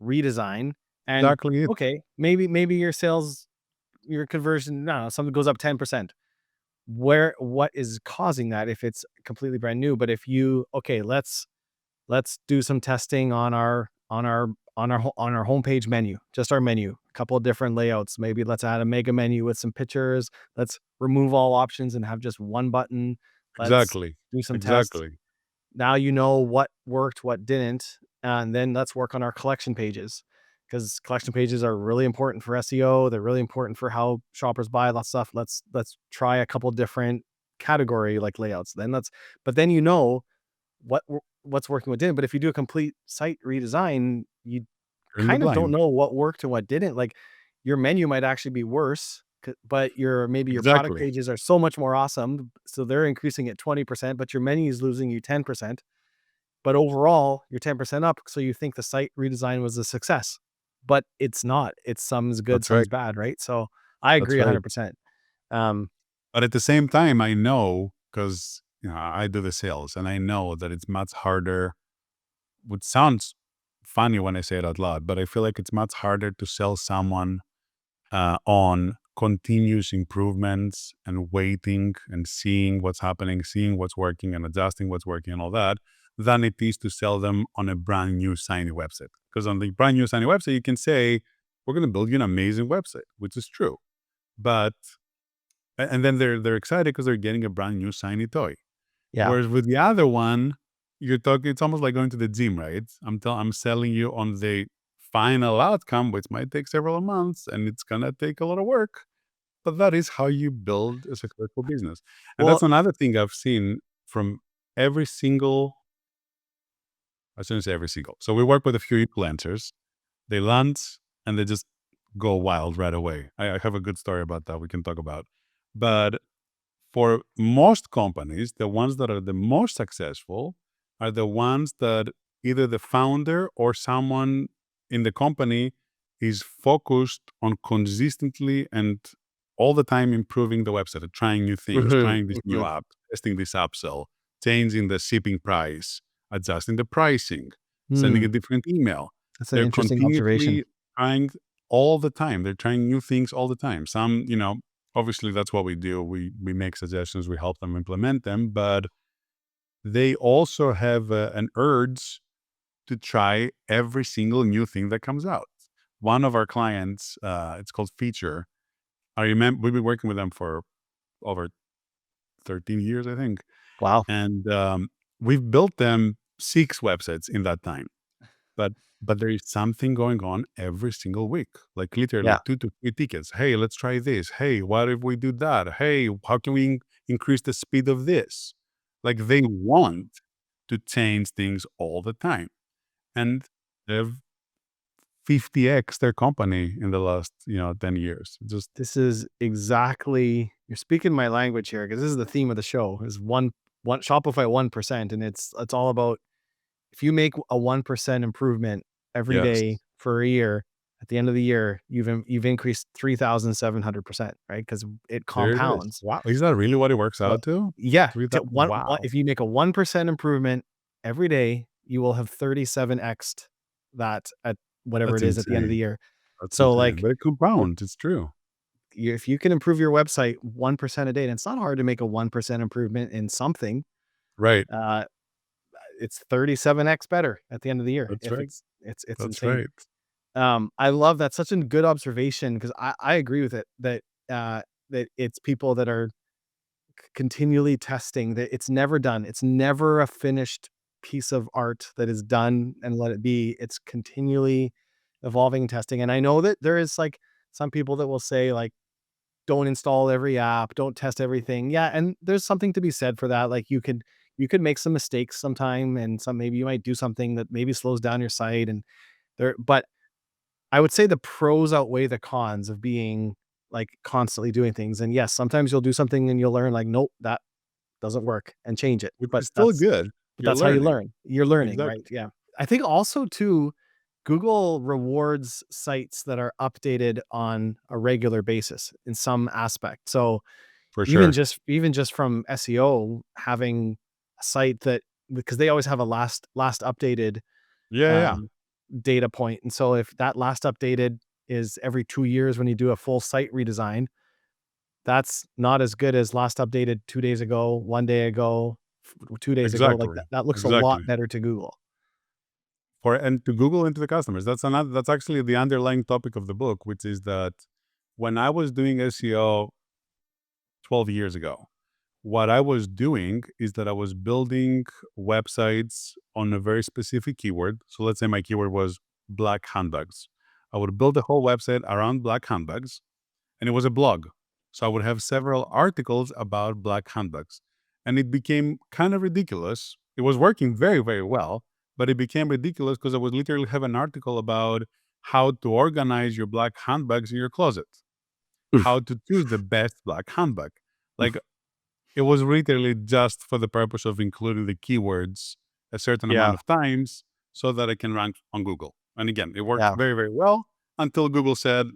redesign and Exactly it. okay, maybe your sales, your conversion, no, something goes up 10%. What is causing that if it's completely brand new? But if you, okay, let's do some testing on our homepage menu, just our menu, a couple of different layouts. Maybe let's add a mega menu with some pictures. Let's remove all options and have just one button. Let's Exactly. do some tests. Exactly. Now you know what worked, what didn't, and then let's work on our collection pages, because collection pages are really important for SEO. They're really important for how shoppers buy lots of stuff. Let's try a couple different category like layouts. But then you know what's working, what didn't. But if you do a complete site redesign, you You're in the kind of don't blind. know what worked and what didn't. Like your menu might actually be worse, but maybe your product Exactly. pages are so much more awesome, so they're increasing it 20%, but your menu is losing you 10%. But overall, you're 10% up, so you think the site redesign was a success, but it's not. It's some's good, That's right. some's bad, right? So I That's agree right. 100%. Um, But at the same time, I know because I do the sales and I know that it's much harder, which sounds funny when I say it out loud, but I feel like it's much harder to sell someone on continuous improvements and waiting and seeing what's happening, seeing what's working and adjusting what's working and all that, than it is to sell them on a brand new shiny website. Because on the brand new shiny website, you can say, we're going to build you an amazing website, which is true. But, and then they're excited because they're getting a brand new shiny toy. yeah. Whereas with the other one, you're talking, it's almost like going to the gym, right? I'm selling you on the final outcome, which might take several months and it's going to take a lot of work. But that is how you build a successful business. And Well, that's another thing I've seen from every single, I shouldn't say every single. So we work with a few influencers. They launch and they just go wild right away. I have a good story about that we can talk about. But for most companies, the ones that are the most successful are the ones that either the founder or someone in the company is focused on consistently and all the time improving the website, trying new things, trying this new app, testing this upsell, changing the shipping price, adjusting the pricing, sending a different email. that's an They're interesting observation. continuously trying all the time. They're trying new things all the time. Some, obviously that's what we do. We make suggestions, we help them implement them, but they also have an urge to try every single new thing that comes out. One of our clients, it's called Feature. I remember we've been working with them for over 13 years, I think. Wow. And we've built them 6 websites in that time. But there is something going on every single week, like literally Yeah. 2 to 3 tickets. Hey, let's try this. Hey, what if we do that? Hey, how can we increase the speed of this? Like they want to change things all the time. And they've 50x their company in the last, 10 years. Just This is exactly, you're speaking my language here, because this is the theme of the show is one Shopify 1%. And it's all about, if you make a 1% improvement every yes. day for a year, at the end of the year, you've increased 3,700%, right? Because it There it is. compounds. Wow. Is that really what it works So out to? yeah, 3,000. Wow. if you make a 1% improvement every day you will have 37x'd that at whatever That's it is at the end of the insane. year. That's So insane. like, But it compounds. It's true. if you can improve your website 1% a day, and it's not hard to make a 1% improvement in something, Right. uh, it's 37x better at the end of the year. That's If right. it's That's insane. right. I love that. Such a good observation, because I agree with it that it's people that are continually testing, that it's never done. It's never a finished piece of art that is done and let it be. It's continually evolving and testing. And I know that there is like some people that will say like, don't install every app, don't test everything. Yeah, and there's something to be said for that. Like you could make some mistakes sometime, and maybe you might do something that maybe slows down your site, and but I would say the pros outweigh the cons of being like constantly doing things. And yes, sometimes you'll do something and you'll learn like, nope, that doesn't work, and change it. Which But is still good. You're that's how you learning. learn. You're learning, right? Exactly. Yeah. I think also too, Google rewards sites that are updated on a regular basis in some aspect. So For even sure. just from SEO, having a site that, because they always have a last updated Yeah, yeah. um, data point. And so if that last updated is every 2 years when you do a full site redesign, that's not as good as last updated 2 days ago, 1 day ago, 2 days ago. Like Exactly. that looks a lot Exactly. better to Google. And to Google and to the customers. That's actually the underlying topic of the book, which is that when I was doing SEO 12 years ago, what I was doing is that I was building websites on a very specific keyword. So let's say my keyword was black handbags. I would build a whole website around black handbags, and it was a blog. So I would have several articles about black handbags. And it became kind of ridiculous. It was working very, very well, but it became ridiculous because I would literally have an article about how to organize your black handbags in your closet, how to choose the best black handbag. Like, it was literally just for the purpose of including the keywords a certain amount Yeah. of times so that I can rank on Google. And again, it worked Yeah. very, very well until Google said,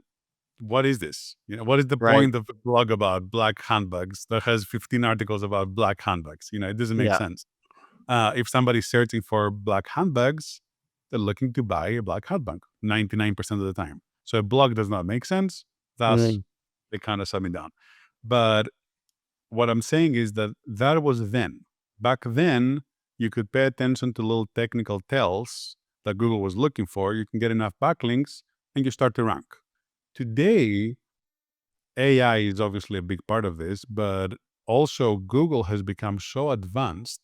what is this? What is the Right. point of a blog about black handbags that has 15 articles about black handbags? It doesn't make Yeah. sense. If somebody's searching for black handbags, they're looking to buy a black handbag 99% of the time. So a blog does not make sense. Thus, Mm. they kind of shut me down. But what I'm saying is that was then. Back then, you could pay attention to little technical tells that Google was looking for. You can get enough backlinks and you start to rank. Today, AI is obviously a big part of this, but also Google has become so advanced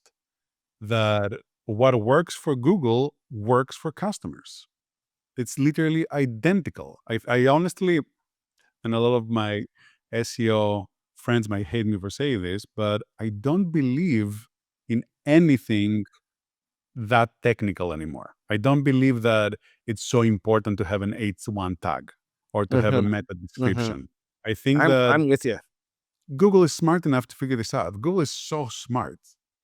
that what works for Google works for customers. It's literally identical. I honestly, and a lot of my SEO friends might hate me for saying this, but I don't believe in anything that technical anymore. I don't believe that it's so important to have an H1 tag or to have a Mhm. meta Mhm. description. I think I'm that I'm with you. Google is smart enough to figure this out. Google is so smart.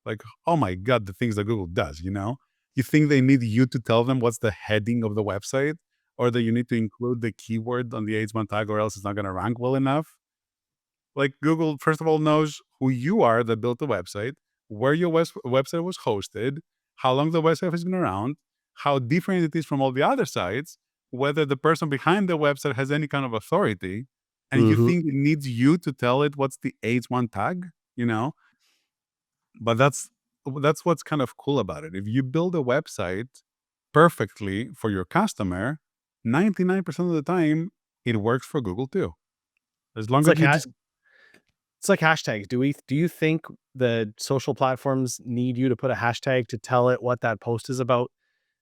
Like, oh my God, the things that Google does. You think they need you to tell them what's the heading of the website, or that you need to include the keyword on the H1 tag or else it's not going to rank well enough? Like, Google, first of all, knows who you are that built the website, where your website was hosted, how long the website has been around, how different it is from all the other sites, whether the person behind the website has any kind of authority, and you Mhm. think it needs you to tell it what's the H1 tag, you know? But that's what's kind of cool about it. If you build a website perfectly for your customer, 99% of the time, it works for Google too. As It's long as like you just it's like hashtags. Do you think the social platforms need you to put a hashtag to tell it what that post is about?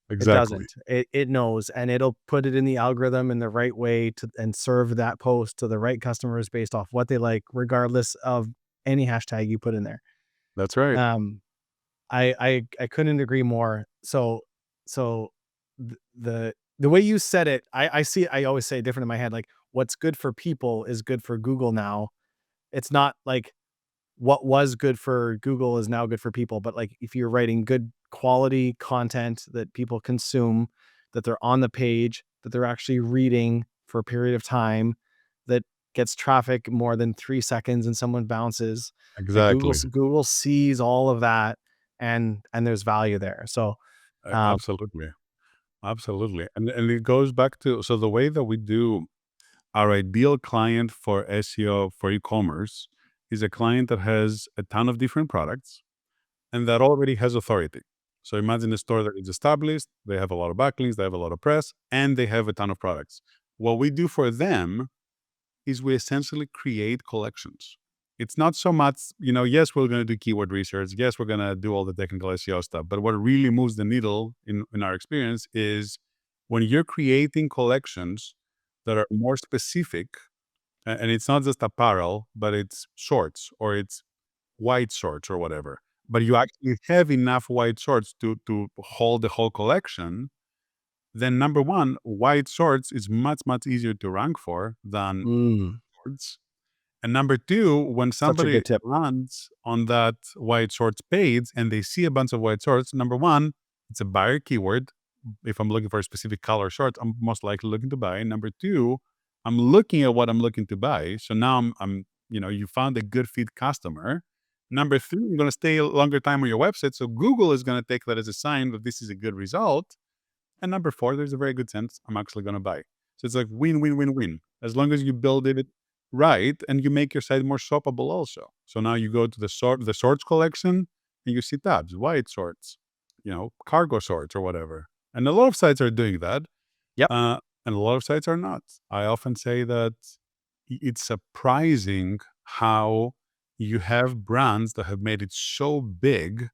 It exactly. doesn't. It knows, and it'll put it in the algorithm in the right way to and serve that post to the right customers based off what they like, regardless of any hashtag you put in there. That's right. Um, I couldn't agree more. So the way you said it, I always say it different in my head. Like, what's good for people is good for Google now. It's not like what was good for Google is now good for people. But like, if you're writing good quality content that people consume, that they're on the page, that they're actually reading for a period of time, that gets traffic more than 3 seconds and someone bounces, like Exactly. Google sees all of that, and there's value there. So, um, Absolutely. Absolutely. And it goes back to, so the way that we do our ideal client for SEO for e-commerce is a client that has a ton of different products and that already has authority. So imagine a store that is established, they have a lot of backlinks, they have a lot of press, and they have a ton of products. What we do for them is we essentially create collections. It's not so much, yes, we're going to do keyword research. Yes, we're going to do all the technical SEO stuff. But what really moves the needle in our experience is when you're creating collections that are more specific, and it's not just apparel, but it's shorts or it's white shorts or whatever. But you actually have enough white shorts to hold the whole collection. Then number one, white shorts is much, much easier to rank for than mm, shorts. And number two, when such a somebody good tip. lands on that white shorts page and they see a bunch of white shorts, number one, it's a buyer keyword. If I'm looking for a specific color shorts, I'm most likely looking to buy. Number two, I'm looking at what I'm looking to buy. So now you found a good fit customer. Number three, I'm going to stay a longer time on your website. So Google is going to take that as a sign that this is a good result. And number four, there's a very good chance I'm actually going to buy. So it's like win, win, win, win. As long as you build it right and you make your site more shoppable also. So now you go to the sorts collection and you see tabs, white sorts, cargo sorts or whatever. And a lot of sites are doing that. Yep. And a lot of sites are not. I often say that it's surprising how you have brands that have made it so big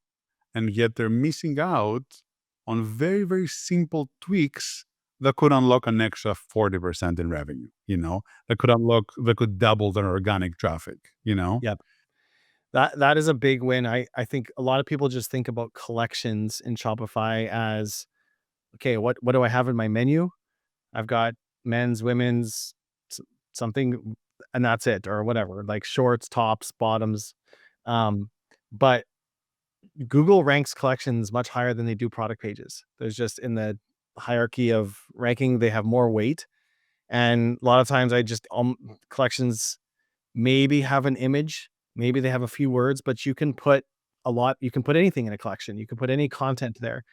and yet they're missing out on very, very simple tweaks that could unlock an extra 40% in revenue, that could double their organic traffic. Yep. That is a big win. I think a lot of people just think about collections in Shopify as, okay, what do I have in my menu? I've got men's, women's, s- something, and that's it, or whatever, like shorts, tops, bottoms. Um, but Google ranks collections much higher than they do product pages. There's just in the hierarchy of ranking, they have more weight. And a lot of times collections maybe have an image, maybe they have a few words, but you can put anything in a collection. You can put any content there.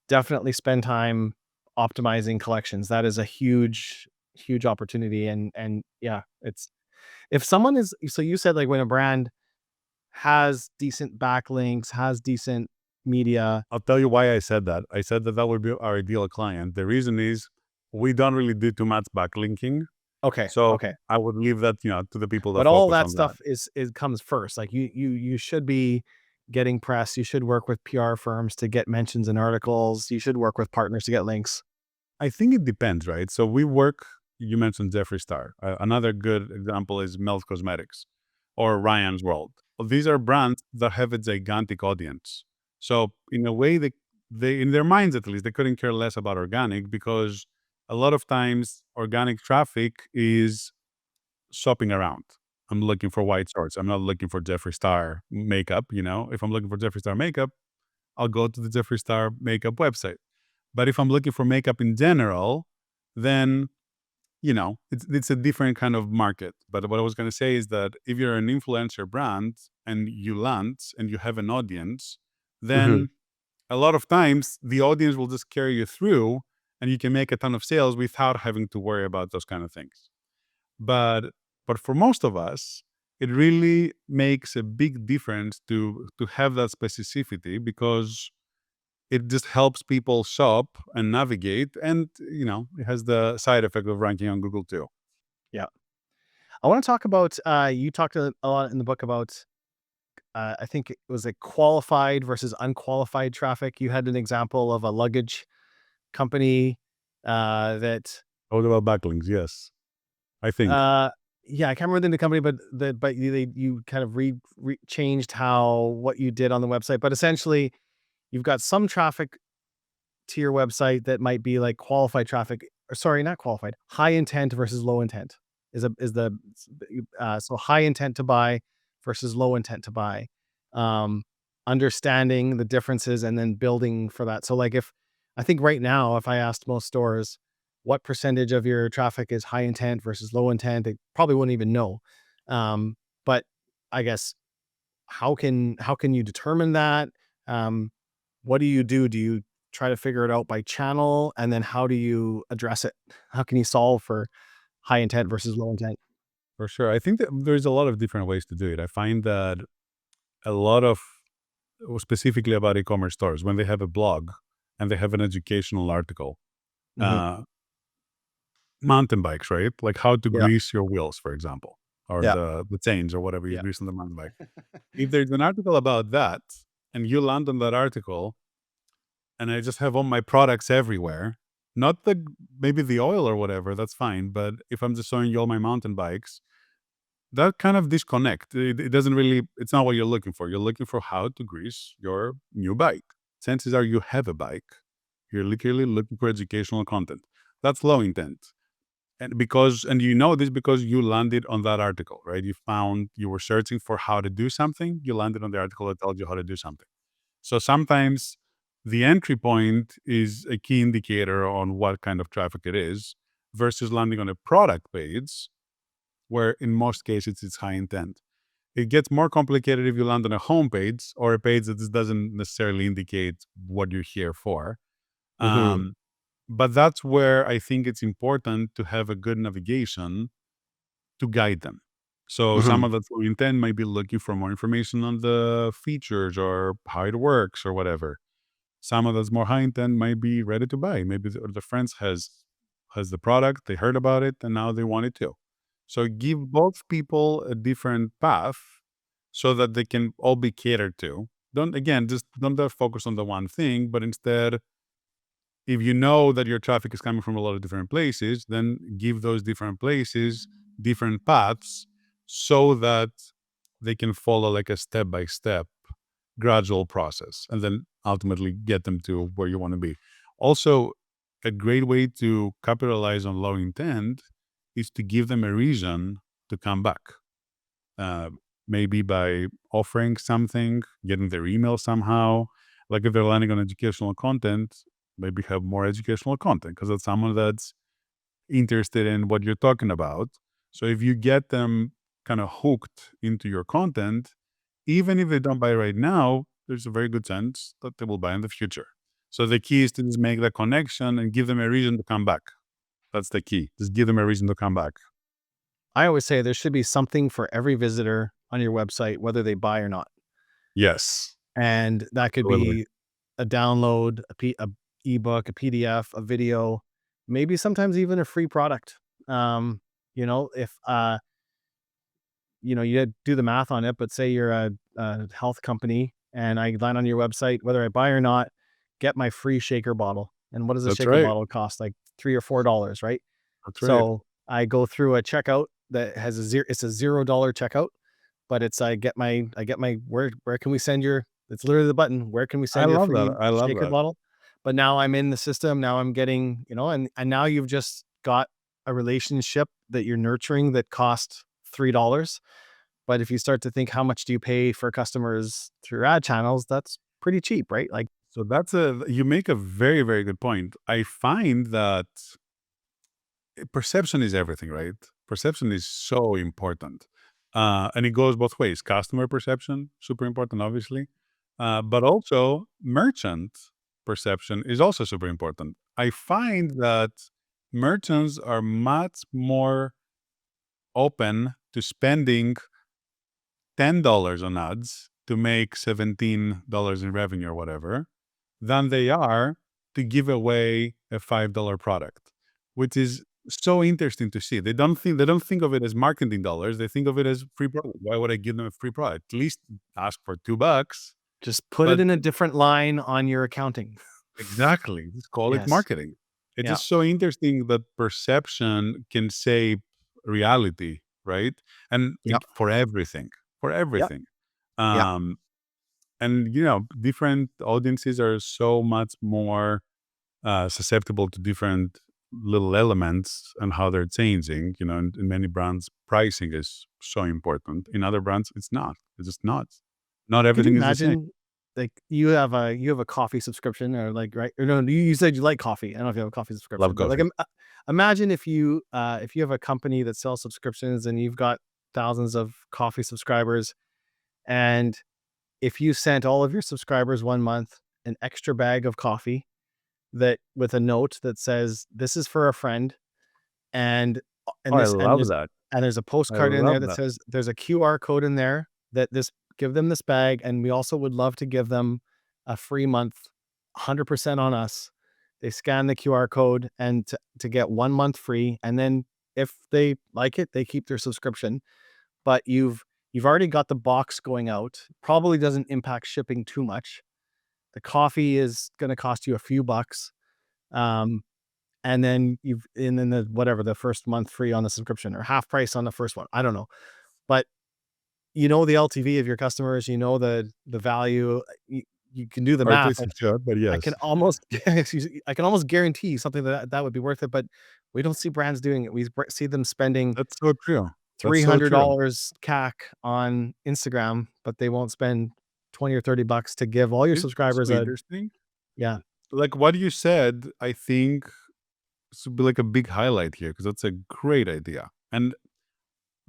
Definitely spend time optimizing collections. That is a huge, huge opportunity. And yeah, it's if someone is so you said like when a brand has decent backlinks, has decent media. I'll tell you why I said that. I said that would be our ideal client. The reason is we don't really do too much backlinking. Okay, So okay. I would leave that, to the people that But all focus that on that. stuff is comes first. Like you should be getting press. You should work with PR firms to get mentions in articles. You should work with partners to get links. I think it depends, right? So you mentioned Jeffree Star. Another good example is Melt Cosmetics or Ryan's World. Well, these are brands that have a gigantic audience. So in a way, they in their minds at least, they couldn't care less about organic because a lot of times organic traffic is shopping around. I'm looking for white shorts. I'm not looking for Jeffree Star makeup. If I'm looking for Jeffree Star makeup, I'll go to the Jeffree Star makeup website. But if I'm looking for makeup in general, then it's a different kind of market. But what I was going to say is that if you're an influencer brand and you land and you have an audience, Mhm. then a lot of times the audience will just carry you through and you can make a ton of sales without having to worry about those kind of things. But for most of us, it really makes a big difference to have that specificity because it just helps people shop and navigate, and it has the side effect of ranking on Google too. Yeah. I want to talk about you talked a lot in the book about I think it was a qualified versus unqualified traffic. You had an example of a luggage company that What about backlinks? Yes, I think. uh yeah, I can't remember the name of the company, but you kind of changed how what you did on the website. But essentially, you've got some traffic to your website that might be like qualified traffic, or sorry, not qualified, high intent versus low intent is the so high intent to buy versus low intent to buy. Um, Understanding the differences and then building for that. So like if I think right now, if I asked most stores what percentage of your traffic is high intent versus low intent, they probably wouldn't even know. But I guess how can you determine that? What do you do? Do you try to figure it out by channel? And then how do you address it? How can you solve for high intent versus low intent? For sure. I think that there's a lot of different ways to do it. I find that a lot of, specifically about e-commerce stores, when they have a blog and they have an educational article, Mhm. uh, mountain bikes, right? Like how to Yeah. grease your wheels, for example, or Yeah. the chains or whatever you Yeah. grease on the mountain bike. If there's an article about that and you land on that article and I just have all my products everywhere, not the maybe the oil or whatever, that's fine. But if I'm just showing you all my mountain bikes, that kind of disconnect. It doesn't really, it's not what you're looking for. You're looking for how to grease your new bike. Chances are you have a bike. You're literally looking for educational content. That's low intent. And you know this because you landed on that article, right? You were searching for how to do something. You landed on the article that tells you how to do something. So sometimes the entry point is a key indicator on what kind of traffic it is versus landing on a product page where in most cases it's high intent. It gets more complicated if you land on a homepage or a page that just doesn't necessarily indicate what you're here for. Mhm. Um, but that's where I think it's important to have a good navigation to guide them. So Mhm. someone that's low intent might be looking for more information on the features or how it works or whatever. Someone that's more high intent might be ready to buy. Maybe the friends has the product, they heard about it, and now they want it too. So give both people a different path so that they can all be catered to. Just don't focus on the one thing, but instead, if you know that your traffic is coming from a lot of different places, then give those different places different paths so that they can follow like a step by step gradual process and then ultimately get them to where you want to be. Also, a great way to capitalize on low intent is to give them a reason to come back. Uh, Maybe by offering something, getting their email somehow. Like if they're landing on educational content, maybe have more educational content because that's someone that's interested in what you're talking about. So if you get them kind of hooked into your content, even if they don't buy right now, there's a very good chance that they will buy in the future. So the key is to just make the connection and give them a reason to come back. That's the key. Just give them a reason to come back. I always say there should be something for every visitor on your website, whether they buy or not. Yes, And that could absolutely. be a download, a ebook, a PDF, a video, maybe sometimes even a free product. If you do the math on it, but say you're a health company and I land on your website, whether I buy or not, get my free shaker bottle. And what does a That's shaker right. bottle cost? Like $3 or $4, right? That's right. So I go through a checkout that has it's a $0 checkout, but it's I get my where can we send your it's literally the button, where can we I send your love that. free I love shaker that. bottle? But now I'm in the system, now I'm getting, and now you've just got a relationship that you're nurturing that cost $3. But if you start to think how much do you pay for customers through ad channels, that's pretty cheap, right? Like, So you make a very, very good point. I find that perception is everything, right? Perception is so important. And it goes both ways. Customer perception, super important, obviously. But also merchant perception is also super important. I find that merchants are much more open to spending $10 on ads to make $17 in revenue or whatever than they are to give away a $5 product, which is so interesting to see. They don't think of it as marketing dollars. They think of it as free product. Why would I give them a free product? At least ask for $2. just put it But in a different line on your accounting. exactly, just call it Yes. marketing. It's Yeah. just so interesting that perception can shape reality, right? And Yep. for everything, for Yep. everything. Yep. Um, and different audiences are so much more susceptible to different little elements and how they're changing. In many brands, pricing is so important. In other brands, it's not. It's just not. Not Could you everything is the same. imagine, like, you have a coffee subscription, or like, right? Or no, you said you like coffee. I don't know if you have a coffee Love subscription, but like, coffee. imagine if you have a company that sells subscriptions and you've got thousands of coffee subscribers, and if you sent all of your subscribers 1 month an extra bag of coffee that with a note that says, "This is for a friend," and Oh, I this love that. and there's a I postcard in there love that that. says there's a QR code in there that this give them this bag, and we also would love to give them a free month, 100% on us. They scan the QR code and to get 1 month free, and then if they like it, they keep their subscription. But you've already got the box going out. Probably doesn't impact shipping too much. The coffee is gonna cost you a few bucks. Um, and then the whatever, the first month free on the subscription or half price on the first one. I don't know. But you know the LTV of your customers, you know the value. You can do the Hardly math. Like secure, but I can yes. almost I can almost guarantee something that would be worth it, but we don't see brands doing it. See them spending That's so true. That's so true. $300 CAC on Instagram, but they won't spend 20 or 30 bucks to give all your It's subscribers so a interesting. yeah. Like what you said, I think should be like a big highlight here because that's a great idea. And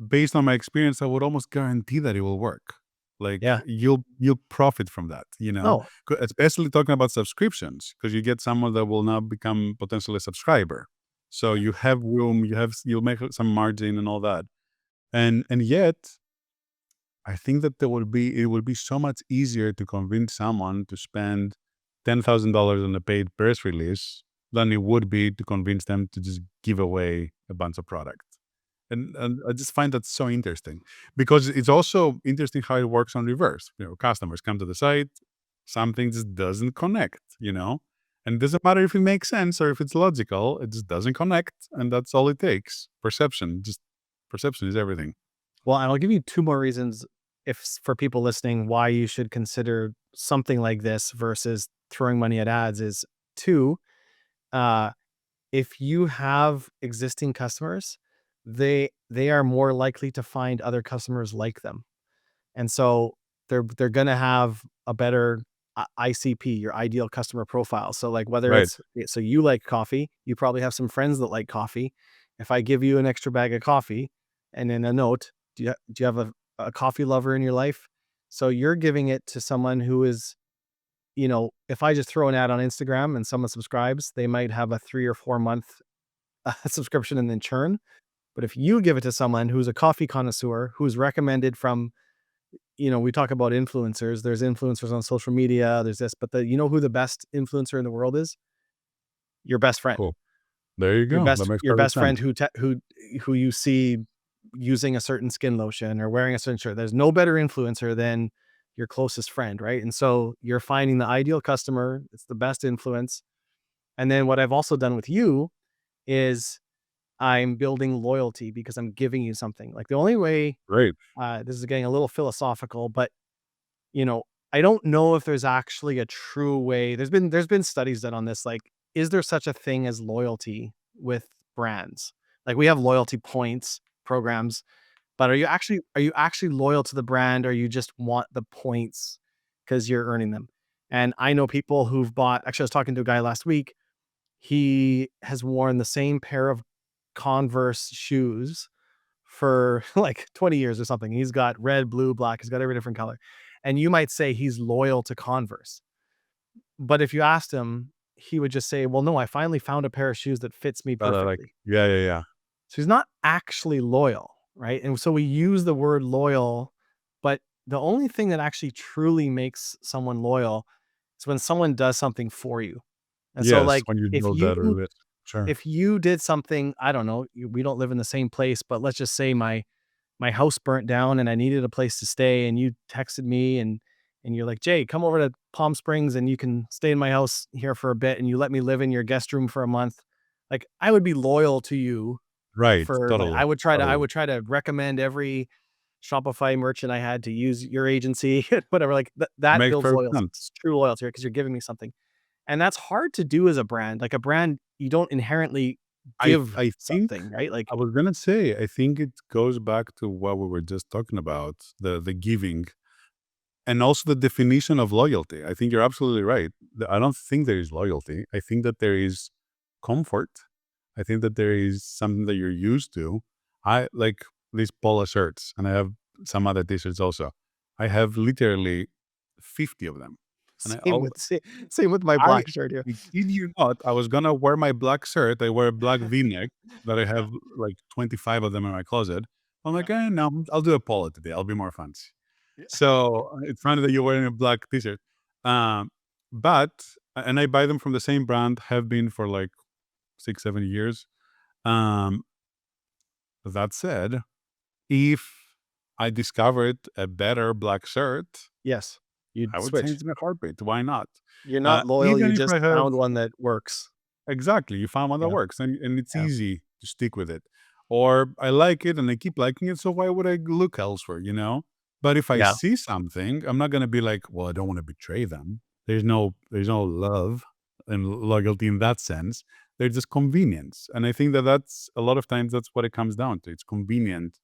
based on my experience, I would almost guarantee that it will work. Like Yeah. you'll profit from that, you know, No. especially talking about subscriptions because you get someone that will now become potentially a subscriber. So you have room, you'll make some margin and all that. And yet, I think that it will be so much easier to convince someone to spend $10,000 on a paid press release than it would be to convince them to just give away a bunch of product. And I just find that so interesting because it's also interesting how it works on reverse. You know, customers come to the site, something just doesn't connect, you know, and it doesn't matter if it makes sense or if it's logical, it just doesn't connect. And that's all it takes. Perception is everything. Well, and I'll give you 2 more reasons for people listening why you should consider something like this versus throwing money at ads is 2, uh, if you have existing customers, they are more likely to find other customers like them. And so they're gonna have a better ICP, your ideal customer profile. So like whether Right. so you like coffee, you probably have some friends that like coffee. If I give you an extra bag of coffee and then a note, do you have a coffee lover in your life? So you're giving it to someone who is, if I just throw an ad on Instagram and someone subscribes, they might have a 3 or 4 month subscription and then churn. But if you give it to someone who's a coffee connoisseur, who's recommended from we talk about influencers. There's influencers on social media. There's this, but who the best influencer in the world is? Your best friend. Cool. There you go. That makes Your perfect best friend sense. who you see using a certain skin lotion or wearing a certain shirt. There's no better influencer than your closest friend, right? And so you're finding the ideal customer. It's the best influence. And then what I've also done with you is I'm building loyalty because I'm giving you something. Like the only way, Great. this is getting a little philosophical, but you know, I don't know if there's actually a true way. There's been studies done on this. Like, is there such a thing as loyalty with brands? Like we have loyalty points programs, but are you actually loyal to the brand or you just want the points because you're earning them? And I know people who've bought, actually I was talking to a guy last week. He has worn the same pair of Converse shoes for like 20 years or something. He's got red, blue, black. He's got every different color. And you might say he's loyal to Converse. But if you asked him, he would just say, well, no, I finally found a pair of shoes that fits me But I like, perfectly. yeah, yeah, yeah. So he's not actually loyal, right? And so we use the word loyal, but the only thing that actually truly makes someone loyal is when someone does something for you. And so Yes, like when you if build you that relationship. Sure. if you did something, I don't know, we don't live in the same place, but let's just say my house burnt down and I needed a place to stay and you texted me and you're like, "Jay, come over to Palm Springs and you can stay in my house here for a bit," and you let me live in your guest room for a month. Like I would be loyal to you Right. for like Totally. I Totally. would try to recommend every Shopify merchant I had to use your agency, whatever. Like that Makes builds perfect loyalty. sense. It's true loyalty because you're giving me something. And that's hard to do as a brand. Like a brand, you don't inherently give I think something, right? Like I was gonna say, I think it goes back to what we were just talking about, the giving and also the definition of loyalty. I think you're absolutely right. I don't think there is loyalty. I think that there is comfort. I think that there is something that you're used to. I like these polo shirts and I have some other t-shirts also. I have literally 50 of them. And Same with my I black shirt here. kid you not, I was gonna wear my black shirt. I wear a black V-neck that I have like 25 of them in my closet. I'm like, no, I'll do a polo today. I'll be more fancy. Yeah. So it's funny that you're wearing a black t-shirt. But and I buy them from the same brand, have been for like 6-7 years. Um, that said, if I discovered a better black shirt, Yes, you'd I would switch. change in a heartbeat. Why not? You're not loyal. Even You if just I have found one that works. exactly, you found one that Yeah, works, and it's yeah, easy to stick with it. Or I like it and I keep liking it, so why would I look elsewhere, you know? But if I yeah. see something, I'm not gonna be like, well, I don't want to betray them. There's no love and loyalty in that sense. There's just convenience. And I think that that's a lot of times that's what it comes down to. It's convenient.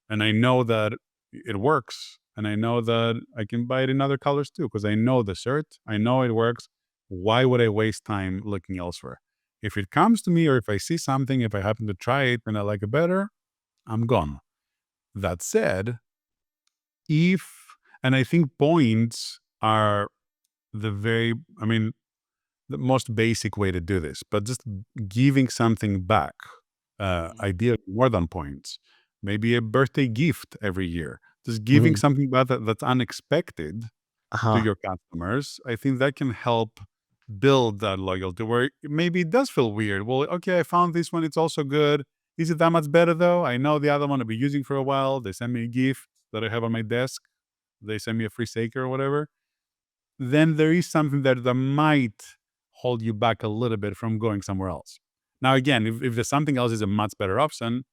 And I know that it works. And I know that I can buy it in other colors too, because I know the shirt, I know it works. Why would I waste time looking elsewhere? If it comes to me or if I see something, if I happen to try it and I like it better, I'm gone. That said, if, and I think points are the very, I mean, the most basic way to do this, but just giving something back, ideally more than points, maybe a birthday gift every year, just giving Mhm. something back that's unexpected to Uh-huh. your customers. I think that can help build that loyalty where maybe it does feel weird. Well, okay, I found this one. It's also good. Is it that much better though? I know the other one I'll be using for a while. They send me a gift that I have on my desk. They send me a free steak or whatever. Then there is something that might hold you back a little bit from going somewhere else. Now, again, if there's something else is a much better option,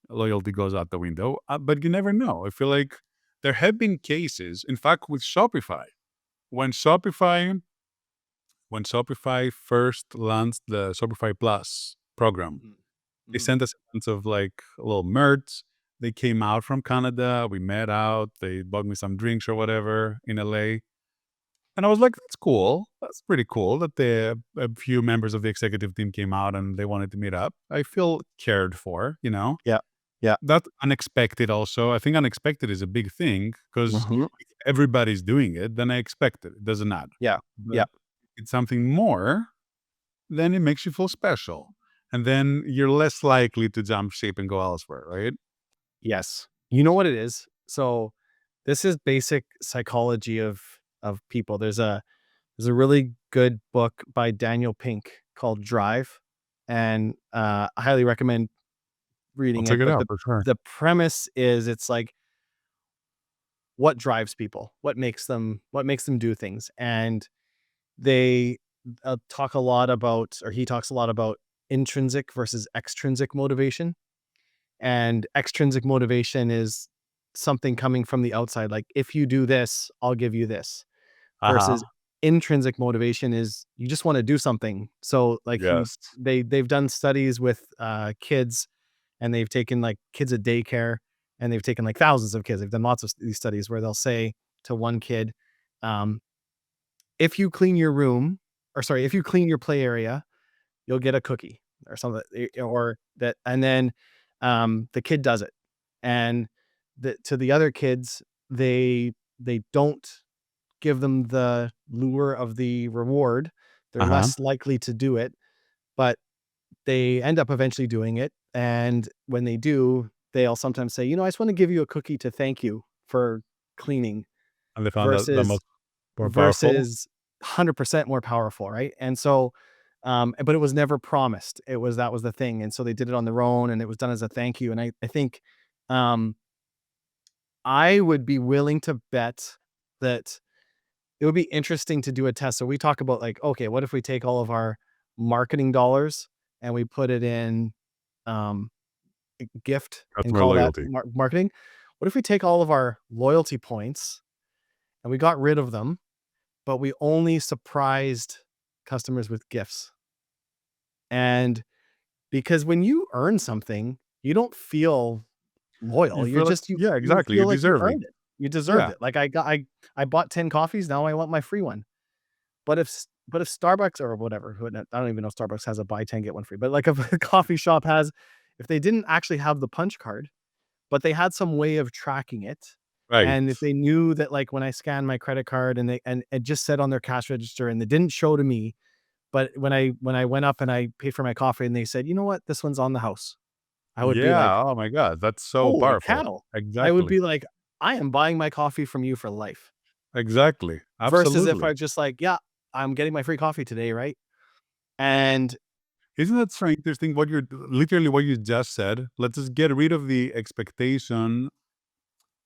loyalty goes out the window. But you never know. I feel like there have been cases, in fact, with Shopify, when Shopify when Shopify first launched the Shopify Plus program, Mhm. they Mhm. sent us a bunch of like little merch. They came out from Canada. We met out. They bought me some drinks or whatever in LA. And I was like, that's cool. That's pretty cool that a few members of the executive team came out and they wanted to meet up. I feel cared for, you know? Yeah. Yeah. That's unexpected also. I think unexpected is a big thing because Mhm. if everybody's doing it, then I expect it. It doesn't matter. Yeah. But Yeah. it's something more, then it makes you feel special. And then you're less likely to jump ship and go elsewhere, right? Yes. You know what it is? So this is basic psychology of people. There's a really good book by Daniel Pink called Drive, and I highly recommend I'll reading check it. it But out for sure. the premise is it's like what drives people, what makes them do things, and they talk a lot about, or he talks a lot about intrinsic versus extrinsic motivation. And extrinsic motivation is something coming from the outside, like if you do this, I'll give you this. Versus Uh-huh. intrinsic motivation is you just want to do something. So like Yes. they've done studies with kids, and they've taken like kids at daycare, and they've taken like thousands of kids. They've done lots of these studies where they'll say to one kid, um, if you clean your room, or sorry, if you clean your play area, you'll get a cookie or something, or that, and then the kid does it, and to the other kids, they don't give them the lure of the reward. They're Uh-huh. less likely to do it, but they end up eventually doing it. And when they do, they'll sometimes say, I just want to give you a cookie to thank you for cleaning, And they found that the versus most more powerful. versus 100% more powerful, right? And so, but it was never promised. That was the thing. And so they did it on their own, and it was done as a thank you. And I think, um, I would be willing to bet that it would be interesting to do a test. So we talk about like, okay, what if we take all of our marketing dollars and we put it in, um, gift and Customer call that loyalty. marketing? What if we take all of our loyalty points and we got rid of them, but we only surprised customers with gifts? And because when you earn something, you don't feel loyal. You You're feel like just you yeah, you exactly. You're feel like you deserving. earned it. You deserved Yeah. it. Like I bought 10 coffees, now I want my free one. But if Starbucks or whatever, I don't even know if Starbucks has a buy 10 get one free, but like if a coffee shop has, if they didn't actually have the punch card, but they had some way of tracking it, Right. And if they knew that, like, when I scanned my credit card and it just said on their cash register and they didn't show to me, but when I went up and I paid for my coffee and they said, "You know what? This one's on the house." I would be like, Yeah. Oh my God. That's so "Holy powerful. cow." I would Exactly. be like, "I am buying my coffee from you for life." Exactly. Versus if Absolutely. I just like, "Yeah, I'm getting my free coffee today, right?" And Isn't that so interesting what you're literally what you just said? Let's just get rid of the expectation,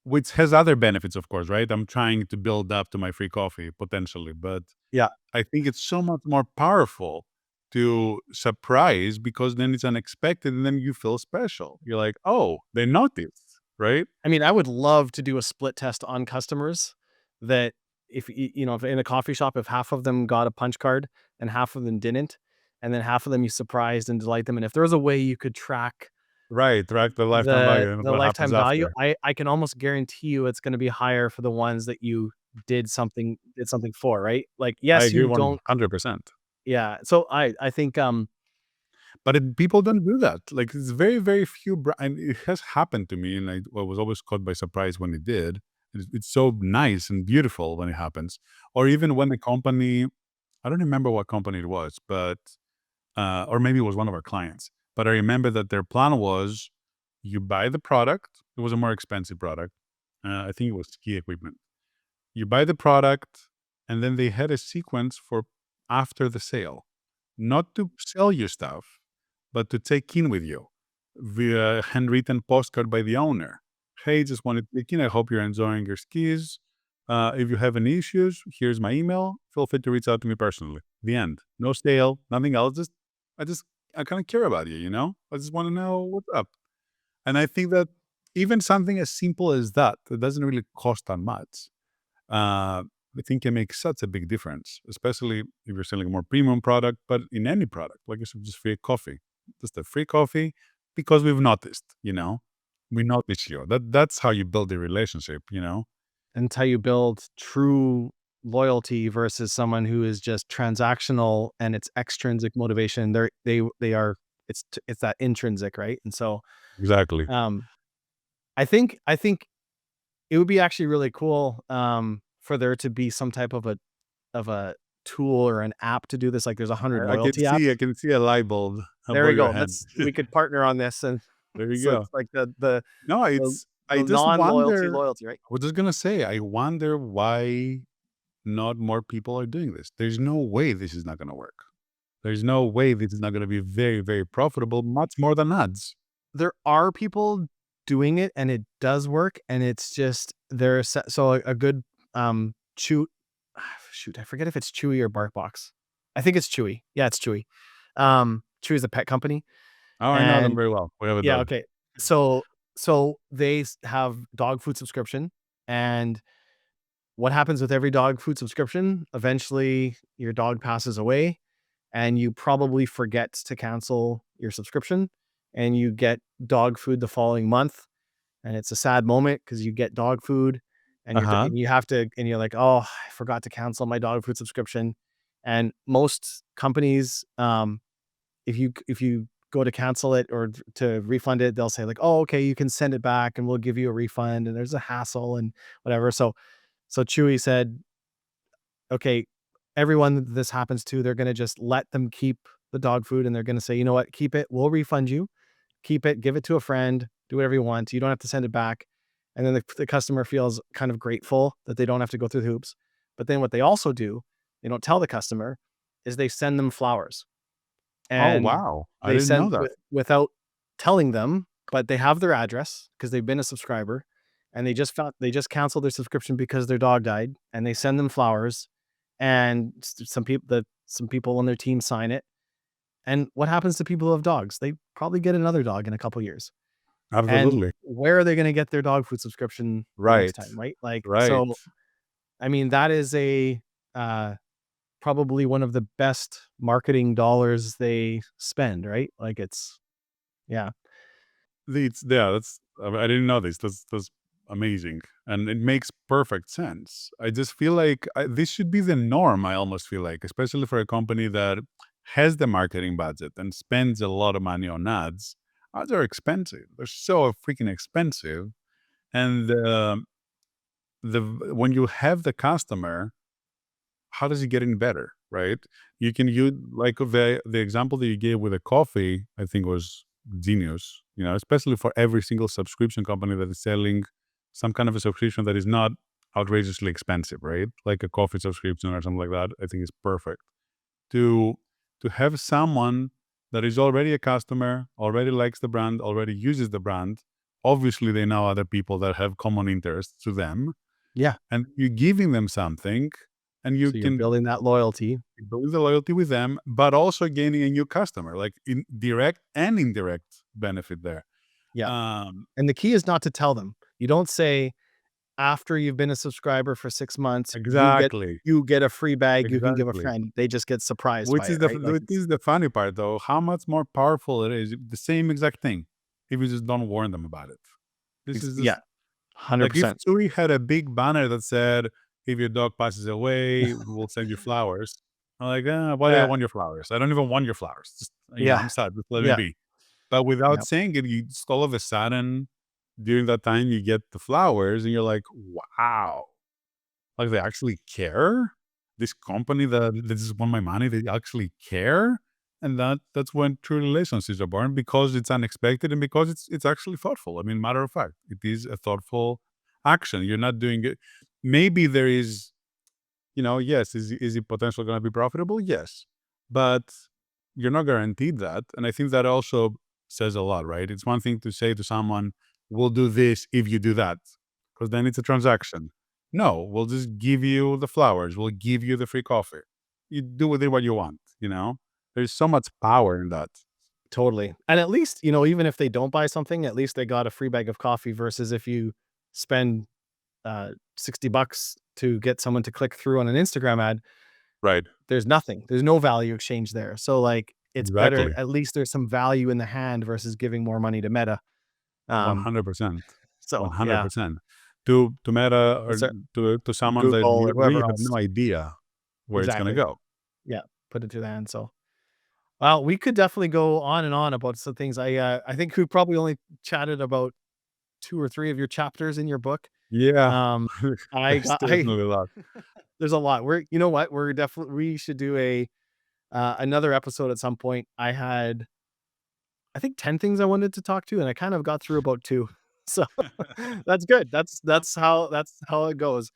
which has other benefits, of course, right? I'm trying to build up to my free coffee potentially, but yeah, I think it's so much more powerful to surprise because then it's unexpected and then you feel special. You're like, oh, they noticed, right? I mean, I would love to do a split test on customers that if in a coffee shop, if half of them got a punch card and half of them didn't, and then half of them you surprised and delight them. And if there was a way you could track Right. Track the lifetime the value and the what happens lifetime value, after. I can almost guarantee you it's gonna be higher for the ones that you did something for, right? Like, I yes, agree you don't 100%. yeah. So I think, But people don't do that. Like it's very, very few. And it has happened to me, and I was always caught by surprise when it did. It's so nice and beautiful when it happens, or even when the company. I don't remember what company it was, but or maybe it was one of our clients. But I remember that their plan was, you buy the product. It was a more expensive product. I think it was ski equipment. You buy the product, and then they had a sequence for after the sale, not to sell you stuff, but to take in with you via handwritten postcard by the owner. Hey, just wanted to take in. I hope you're enjoying your skis. If you have any issues, here's my email. Feel free to reach out to me personally. The end. No sale, nothing else. I just, I kind of care about you, you know? I just want to know what's up. And I think that even something as simple as that, that doesn't really cost that much, I think can make such a big difference, especially if you're selling a more premium product, but in any product, like you said, just free coffee, just a free coffee because we've noticed, we notice you. That's how you build a relationship, and it's how you build true loyalty versus someone who is just transactional and it's extrinsic motivation. They are it's that intrinsic, right? And so, Exactly. um, I think it would be actually really cool, for there to be some type of a tool or an app to do this. Like, there's 100 I can loyalty see, I apps. can see a light bulb There above we your go. head. We could partner on this, and There you so go. it's like the No, the I the just non-loyalty wonder. loyalty, right? I was just gonna say, I wonder why not more people are doing this. There's no way this is not gonna work. There's no way this is not gonna be very, very profitable, much more than ads. There are people doing it and it does work, and it's just there's so a good, chew shoot, I forget if it's Chewy or BarkBox. I think it's Chewy. Yeah, it's Chewy. Chewy is a pet company, Oh, I know them and very well. We have a yeah, dog. okay. So they have dog food subscription, and what happens with every dog food subscription? Eventually, your dog passes away, and you probably forget to cancel your subscription, and you get dog food the following month, and it's a sad moment because you get dog food, and Uh-huh. and you have to, and you're like, oh, I forgot to cancel my dog food subscription. And most companies, if you go to cancel it or to refund it, they'll say like, oh, okay, you can send it back and we'll give you a refund. And there's a hassle and whatever. So Chewy said, okay, everyone that this happens to, they're going to just let them keep the dog food, and they're going to say, you know what, keep it. We'll refund you. Keep it. Give it to a friend. Do whatever you want. You don't have to send it back. And then the customer feels kind of grateful that they don't have to go through the hoops. But then what they also do, they don't tell the customer, is they send them flowers, Oh, and wow. I they didn't know send that. without telling them, but they have their address because they've been a subscriber, and they just canceled their subscription because their dog died, and they send them flowers, and some people on their team sign it. And what happens to people who have dogs? They probably get another dog in a couple years. And Absolutely. where are they going to get their dog food subscription the next Right. time, right? Like, Right. so I mean, that is a uh probably one of the best marketing dollars they spend, right? Like, it's yeah. Yeah, I didn't know this. That's amazing. And it makes perfect sense. I just feel like this should be the norm, I almost feel like, especially for a company that has the marketing budget and spends a lot of money on ads. Ads are expensive. They're so freaking expensive. And when you have the customer, how does it get any better, right? You can use like the example that you gave with the coffee, I think was genius, especially for every single subscription company that is selling some kind of a subscription that is not outrageously expensive, right? Like a coffee subscription or something like that, I think is perfect. To have someone that is already a customer, already likes the brand, already uses the brand, obviously they know other people that have common interests to them, Yeah. and you're giving them something, and you So you're can building that loyalty. build the loyalty with them, but also gaining a new customer, like in direct and indirect benefit there. Yeah. Um, And the key is not to tell them. You don't say after you've been a subscriber for 6 months, exactly, you get a free bag you can give a exactly. friend. They just get surprised by it, right? Like Which is the funny part, though, how much more powerful it is. The same exact thing, if you just don't warn them about it. This is just yeah, like if 100%. Chewy had a big banner that said, "If your dog passes away, we'll send you flowers." I'm like, why do I Uh, want your flowers? I don't even want your flowers. Just, yeah, I'm sad. Just let me yeah, be. But without yeah, saying it, you just all of a sudden, during that time, you get the flowers, and you're like, wow, like they actually care. This company that just want my money, they actually care, and that's when true relationships are born, because it's unexpected and because it's actually thoughtful. I mean, matter of fact, it is a thoughtful action. You're not doing it. Maybe there is, yes, is it potentially going to be profitable? Yes, but you're not guaranteed that, and I think that also says a lot, right? It's one thing to say to someone, "We'll do this if you do that," because then it's a transaction. No, we'll just give you the flowers. We'll give you the free coffee. You do with it what you want. There's so much power in that. totally. And at least, even if they don't buy something, at least they got a free bag of coffee versus if you spend 60 bucks to get someone to click through on an Instagram ad, Right. there's nothing. There's no value exchange there. So like it's better, Exactly. at least there's some value in the hand versus giving more money to Meta. Um 100%. so yeah, 100%. To Meta, or it's a to someone that Google you or really whoever have else. no idea where it's going to Exactly. go. Yeah, put it to the hand. So well, we could definitely go on and on about some things. I think we probably only chatted about 2 or 3 of your chapters in your book. Yeah. Um, I There's got I definitely a lot. there's a lot. You know what? We should do another episode at some point. I had, I think 10 things I wanted to talk to, and I kind of got through about 2. So that's good. That's how it goes.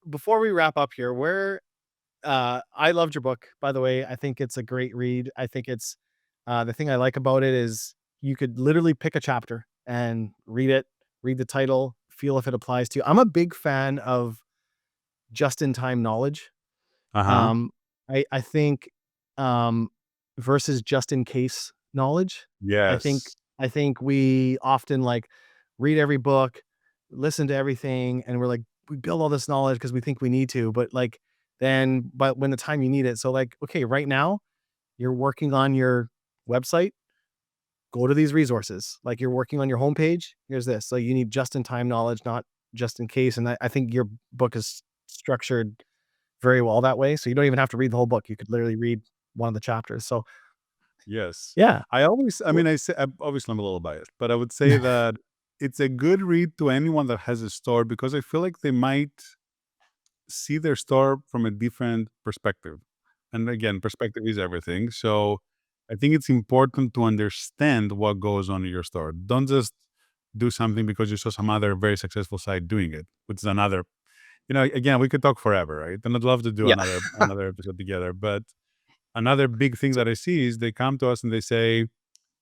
Before we wrap up here, I loved your book, by the way. I think it's a great read. I think it's the thing I like about it is you could literally pick a chapter and read it, read the title, feel if it applies to you. I'm a big fan of just-in-time knowledge. Uh-huh. Um, I think versus just-in-case knowledge. I think Yes. I think we often like read every book, listen to everything, and we're like, we build all this knowledge because we think we need to, but when the time you need it. So like, okay, right now you're working on your website, go to these resources. Like you're working on your homepage, here's this. So you need just-in-time knowledge, not just in case. And I think your book is structured very well that way. So you don't even have to read the whole book. You could literally read one of the chapters. So Yes. yeah. I mean, obviously I'm a little biased, but I would say that it's a good read to anyone that has a store, because I feel like they might see their store from a different perspective. And again, perspective is everything. So I think it's important to understand what goes on in your store. Don't just do something because you saw some other very successful site doing it, which is another, again, we could talk forever, right? And I'd love to do Yeah. another episode together. But another big thing that I see is they come to us and they say,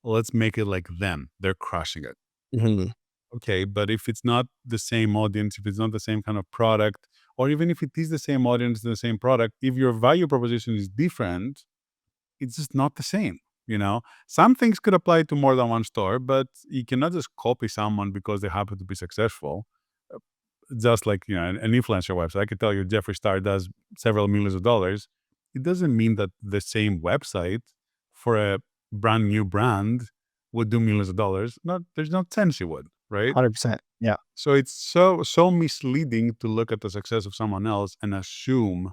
let's make it like them. They're crushing it. Mhm. Okay, but if it's not the same audience, if it's not the same kind of product, or even if it is the same audience, the same product, if your value proposition is different, it's just not the same. Some things could apply to more than one store, but you cannot just copy someone because they happen to be successful. Uh, Just like an influencer website, I could tell you Jeffree Star does several millions of dollars. It doesn't mean that the same website for a brand new brand would do millions of dollars. Not There's no sense it would, right? 100%. Yeah. So it's so misleading to look at the success of someone else and assume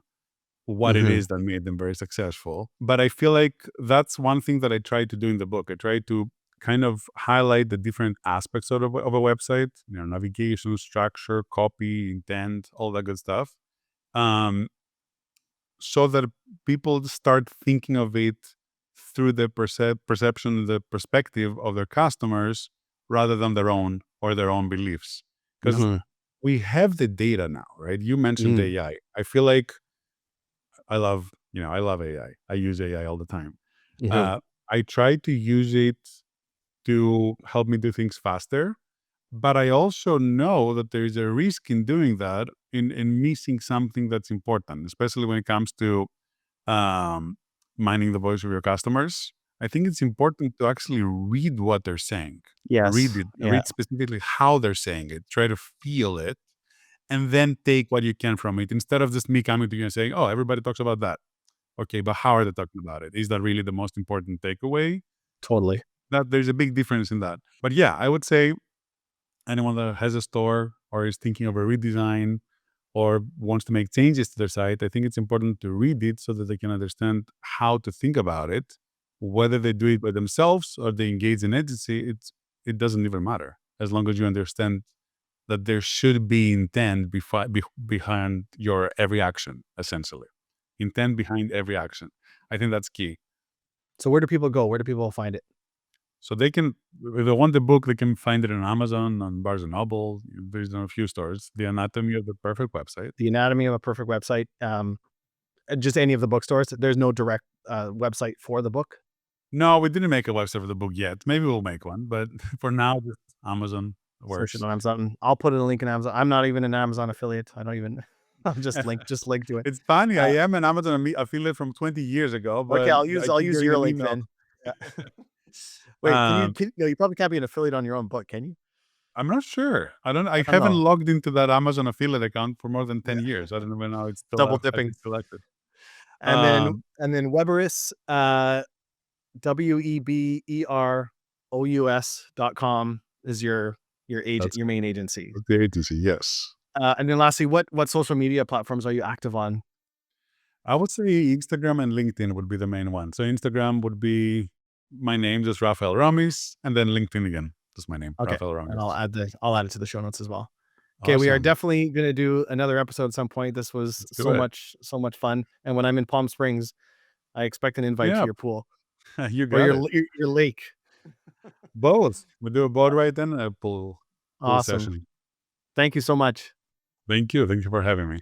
what it Mhm. is that made them very successful. But I feel like that's one thing that I try to do in the book. I try to kind of highlight the different aspects of a website, navigation, structure, copy, intent, all that good stuff. So that people start thinking of it through the perception, the perspective of their customers rather than their own beliefs. Because we have the data now, right? You mentioned AI. I feel like I love AI. I use AI all the time. I try to use it to help me do things faster, but I also know that there is a risk in doing that, in missing something that's important, especially when it comes to mining the voice of your customers. I think it's important to actually read what they're saying. Yes. Read it. Yeah. Read specifically how they're saying it. Try to feel it, and then take what you can from it, instead of just me coming to you and saying, "Oh, everybody talks about that." Okay, but how are they talking about it? Is that really the most important takeaway? Totally. That there's a big difference in that. But yeah, I would say anyone that has a store or is thinking of a redesign or wants to make changes to their site, I think it's important to read it so that they can understand how to think about it. Whether they do it by themselves or they engage an agency, it doesn't even matter, as long as you understand that there should be intent behind your every action, essentially. Intent behind every action. I think that's key. So where do people go? Where do people find it? So they can, if they want the book, they can find it on Amazon, on Barnes and Noble. There's a few stores. The Anatomy of the Perfect Website. The Anatomy of a Perfect Website. Just any of the bookstores. There's no direct website for the book. No, we didn't make a website for the book yet. Maybe we'll make one, but for now, just Amazon works. Search it on Amazon. I'll put a link in Amazon. I'm not even an Amazon affiliate. I don't even. I'll just link to it. It's funny. I am an Amazon affiliate from 20 years ago. But okay, I'll use your link email. then. Yeah. Wait, no, you probably can't be an affiliate on your own book, can you? I'm not sure. I don't haven't know. logged into that Amazon affiliate account for more than 10 years. I don't even know it's still double dipping. It's still active. And then Weberous, WEBEROUS.com is your agent, your main agency. The agency, yes. And then lastly, what social media platforms are you active on? I would say Instagram and LinkedIn would be the main one. So Instagram would be my name, just Rafael Ramis, and then LinkedIn again, just my name, okay. Rafael Ramis. And I'll add it to the show notes as well. Okay, we are Awesome. definitely going to do another episode at some point. This was so much fun. And when I'm in Palm Springs, I expect an invite to your pool. You got your lake. Both. We do a boat ride and a pool Awesome. session. Thank you so much. Thank you. Thank you for having me.